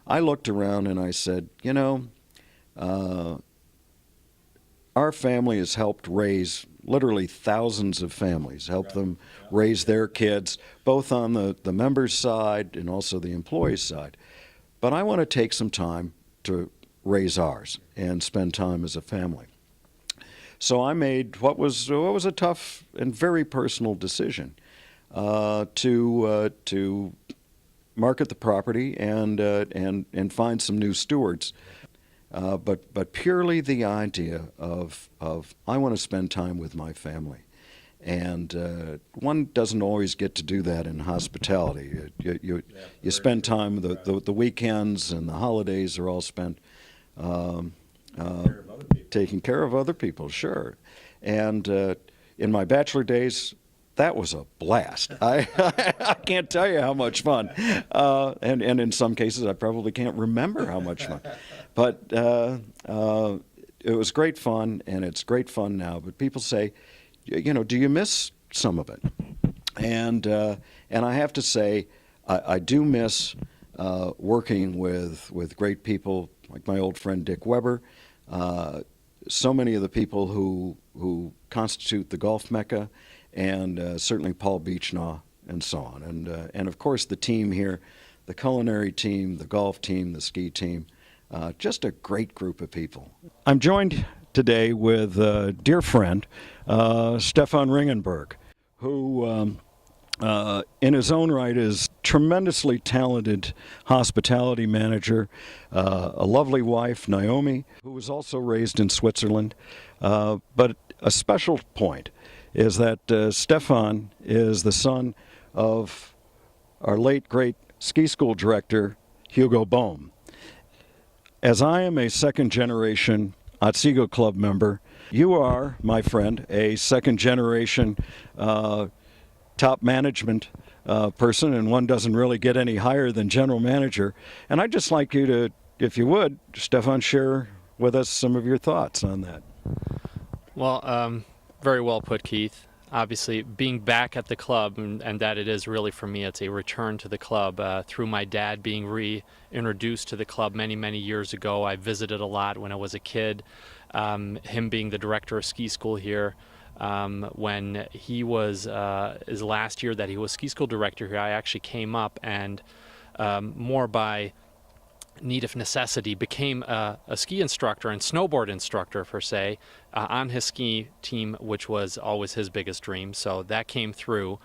[SPEAKER 2] I looked around and I said, you know, our family has helped raise literally thousands of families, help them raise their kids, both on the members' side and also the employees' side. But I want to take some time to raise ours and spend time as a family. So I made what was a tough and very personal decision to market the property and find some new stewards. But purely the idea of I want to spend time with my family. And one doesn't always get to do that in hospitality. You spend time, the weekends and the holidays are all spent taking care of other people, sure. And in my bachelor days, that was a blast. I can't tell you how much fun. And in some cases, I probably can't remember how much fun. But it was great fun, and it's great fun now. But people say, you know, do you miss some of it? And I have to say, I do miss working with great people like my old friend Dick Weber, so many of the people who constitute the golf mecca, and certainly Paul Beechnaw and so on. And of course the team here, the culinary team, the golf team, the ski team, just a great group of people. I'm joined today with a dear friend, Stefan Ringenberg, who in his own right is tremendously talented hospitality manager, a lovely wife, Naomi, who was also raised in Switzerland. But a special point is that Stefan is the son of our late great ski school director, Hugo Bohm. As I am a second-generation Otsego Club member, you are, my friend, a second-generation top management person, and one doesn't really get any higher than general manager. And I'd just like you to, if you would, Stefan, share with us some of your thoughts on that.
[SPEAKER 9] Well, very well put, Keith. obviously being back at the club, and that it is really for me, it's a return to the club through my dad being reintroduced to the club many years ago. I visited a lot when I was a kid. Him being the director of ski school here, when he was his last year that he was ski school director here, I actually came up and more by need of necessity became a ski instructor and snowboard instructor per se on his ski team, which was always his biggest dream. So that came through.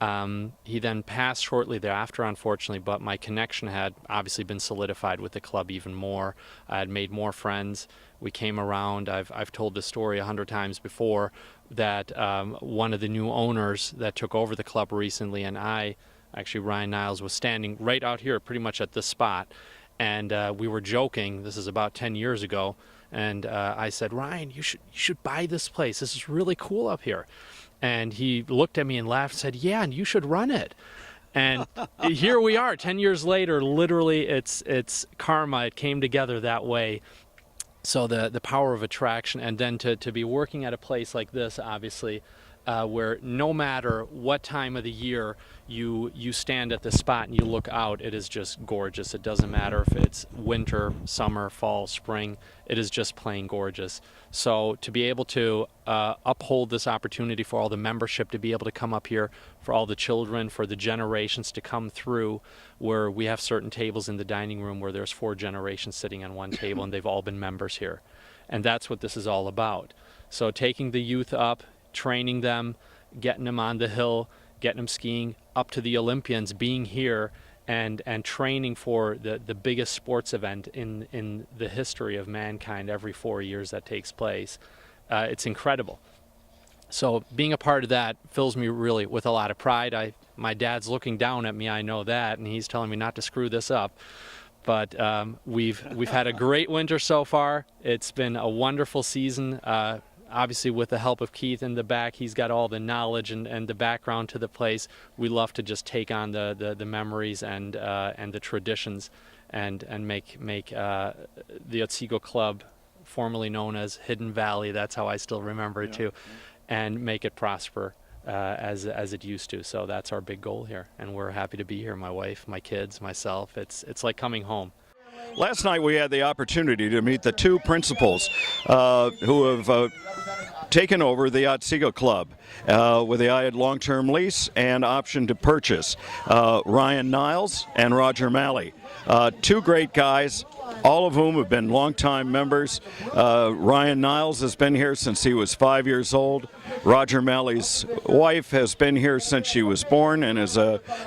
[SPEAKER 9] He then passed shortly thereafter, unfortunately, but my connection had obviously been solidified with the club even more. I had made more friends. We came around. I've told this story 100 times before, that one of the new owners that took over the club recently, and actually Ryan Niles, was standing right out here pretty much at this spot. And we were joking, this is about 10 years ago, and I said, Ryan, you should buy this place. This is really cool up here. And he looked at me and laughed and said, yeah, and you should run it. And here we are, 10 years later. Literally, it's karma. It came together that way. So the power of attraction, and then to be working at a place like this, obviously, where no matter what time of the year you stand at the spot and you look out, it is just gorgeous. It doesn't matter if it's winter, summer, fall, spring, it is just plain gorgeous. So to be able to uphold this opportunity for all the membership to be able to come up here, for all the children, for the generations to come through, where we have certain tables in the dining room where there's 4 generations sitting on one table and they've all been members here. And that's what this is all about. So taking the youth up, training them, getting them on the hill, getting them skiing, up to the Olympians, being here and training for the biggest sports event in the history of mankind every 4 years that takes place. It's incredible. So being a part of that fills me really with a lot of pride. My dad's looking down at me, I know that, and he's telling me not to screw this up. But we've had a great winter so far. It's been a wonderful season. Obviously, with the help of Keith in the back, he's got all the knowledge and the background to the place. We love to just take on the memories and the traditions and make the Otsego Club, formerly known as Hidden Valley, that's how I still remember it too, and make it prosper as it used to. So that's our big goal here, and we're happy to be here. My wife, my kids, myself. It's like coming home.
[SPEAKER 2] Last night we had the opportunity to meet the 2 principals who have taken over the Otsego Club with the eye at long-term lease and option to purchase. Ryan Niles and Roger Malley. 2 great guys, all of whom have been longtime members. Ryan Niles has been here since he was 5 years old. Roger Malley's wife has been here since she was born and is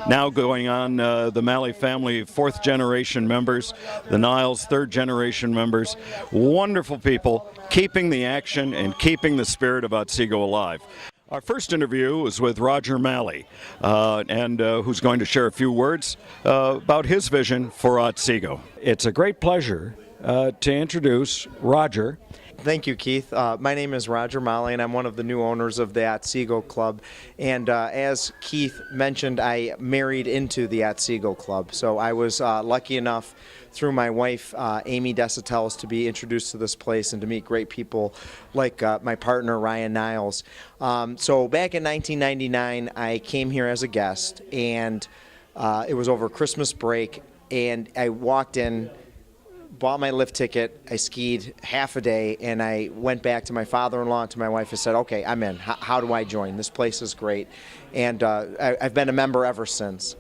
[SPEAKER 2] now going on the Malley family 4th generation members, the Niles 3rd generation members. Wonderful people, keeping the action and keeping the spirit of Otsego alive. Our first interview was with Roger Malley, and who's going to share a few words about his vision for Otsego. It's a great pleasure to introduce Roger.
[SPEAKER 10] Thank you, Keith. My name is Roger Malley, and I'm one of the new owners of the Otsego Club. And as Keith mentioned, I married into the Otsego Club. So I was lucky enough through my wife, Amy Desautel, to be introduced to this place and to meet great people like my partner, Ryan Niles. So back in 1999, I came here as a guest, and it was over Christmas break, and I walked in, bought my lift ticket, I skied half a day, and I went back to my father-in-law and to my wife and said, okay, I'm in. How do I join? This place is great. And I've been a member ever since.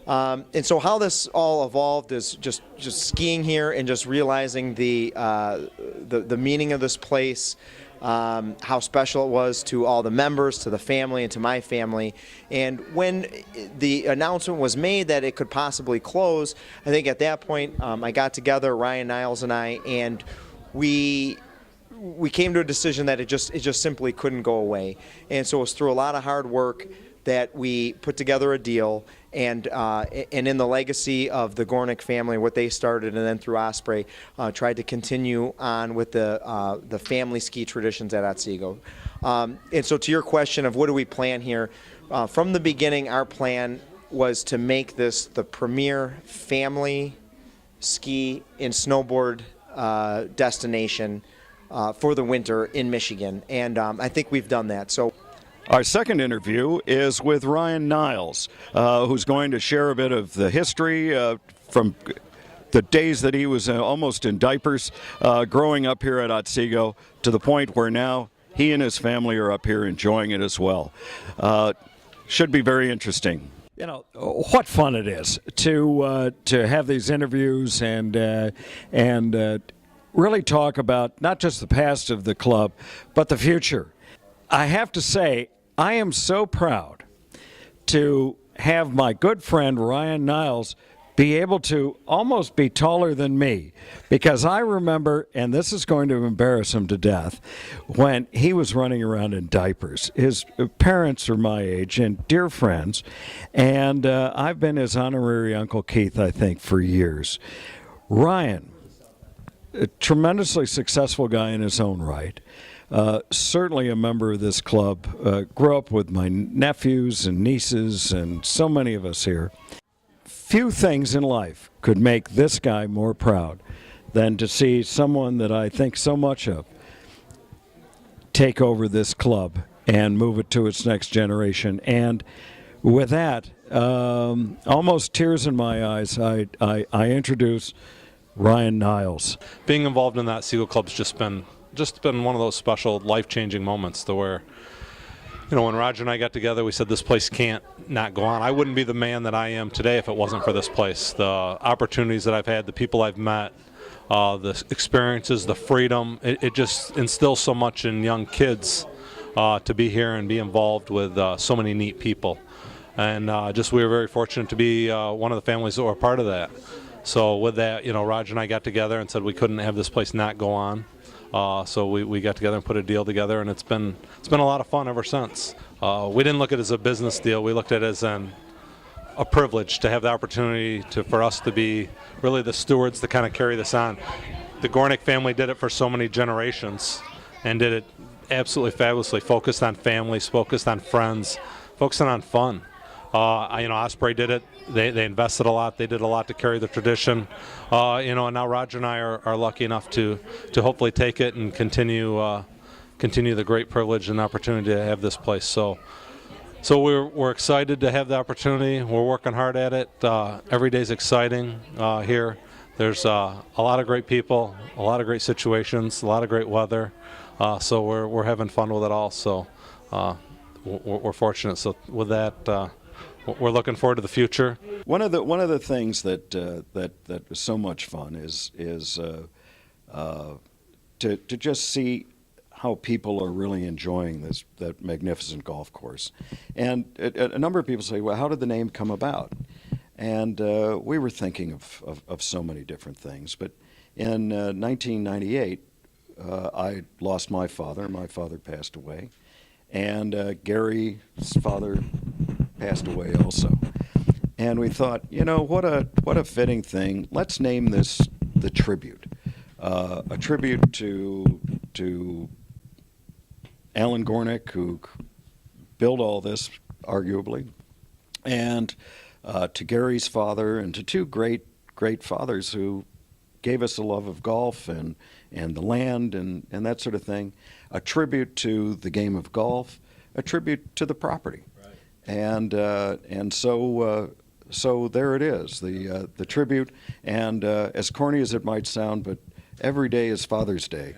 [SPEAKER 10] And so how this all evolved is just skiing here and just realizing the meaning of this place, how special it was to all the members, to the family, and to my family. And when the announcement was made that it could possibly close, I think at that point I got together, Ryan Niles and I, and we came to a decision that it just simply couldn't go away. And so it was through a lot of hard work that we put together a deal, and in the legacy of the Gornick family, what they started, and then through Osprey, tried to continue on with the family ski traditions at Otsego. And so to your question of what do we plan here, from the beginning our plan was to make this the premier family ski and snowboard destination for the winter in Michigan, and I think we've done that. So
[SPEAKER 2] Our second interview is with Ryan Niles, who's going to share a bit of the history from the days that he was almost in diapers growing up here at Otsego to the point where now he and his family are up here enjoying it as well. Should be very interesting.
[SPEAKER 1] You know what fun it is to have these interviews and really talk about not just the past of the club, but the future. I have to say, I am so proud to have my good friend Ryan Niles be able to almost be taller than me, because I remember, and this is going to embarrass him to death, when he was running around in diapers. His parents are my age and dear friends, and I've been his honorary Uncle Keith, I think, for years. Ryan, a tremendously successful guy in his own right. Certainly a member of this club. Grew up with my nephews and nieces and so many of us here. Few things in life could make this guy more proud than to see someone that I think so much of take over this club and move it to its next generation. And with that, almost tears in my eyes, I introduce Ryan Niles.
[SPEAKER 11] Being involved in that Otsego Club's just been one of those special life-changing moments to where, you know, when Roger and I got together, we said this place can't not go on. I wouldn't be the man that I am today if it wasn't for this place. The opportunities that I've had, the people I've met, the experiences, the freedom, it just instills so much in young kids to be here and be involved with so many neat people. And we were very fortunate to be one of the families that were a part of that. So with that, you know, Roger and I got together and said we couldn't have this place not go on. So we got together and put a deal together, and it's been a lot of fun ever since. We didn't look at it as a business deal. We looked at it as a privilege to have the opportunity for us to be really the stewards to kind of carry this on. The Gornick family did it for so many generations and did it absolutely fabulously, focused on families, focused on friends, focusing on fun. Osprey did it. They invested a lot. They did a lot to carry the tradition. And now Roger and I are lucky enough to hopefully take it and continue the great privilege and opportunity to have this place. So we're excited to have the opportunity. We're working hard at it. Every day's exciting here. There's a lot of great people, a lot of great situations, a lot of great weather. So we're having fun with it all. So we're fortunate. So with that. We're looking forward to the future.
[SPEAKER 2] One of the things that was so much fun is to just see how people are really enjoying that magnificent golf course. And a number of people say, well, how did the name come about? And we were thinking of so many different things. But in 1998, I lost my father. My father passed away. And Gary's father passed away also. And we thought, you know, what a fitting thing. Let's name this the Tribute. A tribute to Alan Gornick, who built all this, arguably, and to Gary's father, and to two great fathers who gave us a love of golf and the land and that sort of thing. A tribute to the game of golf, a tribute to the property. And so there it is, the tribute. And as corny as it might sound, but every day is Father's Day.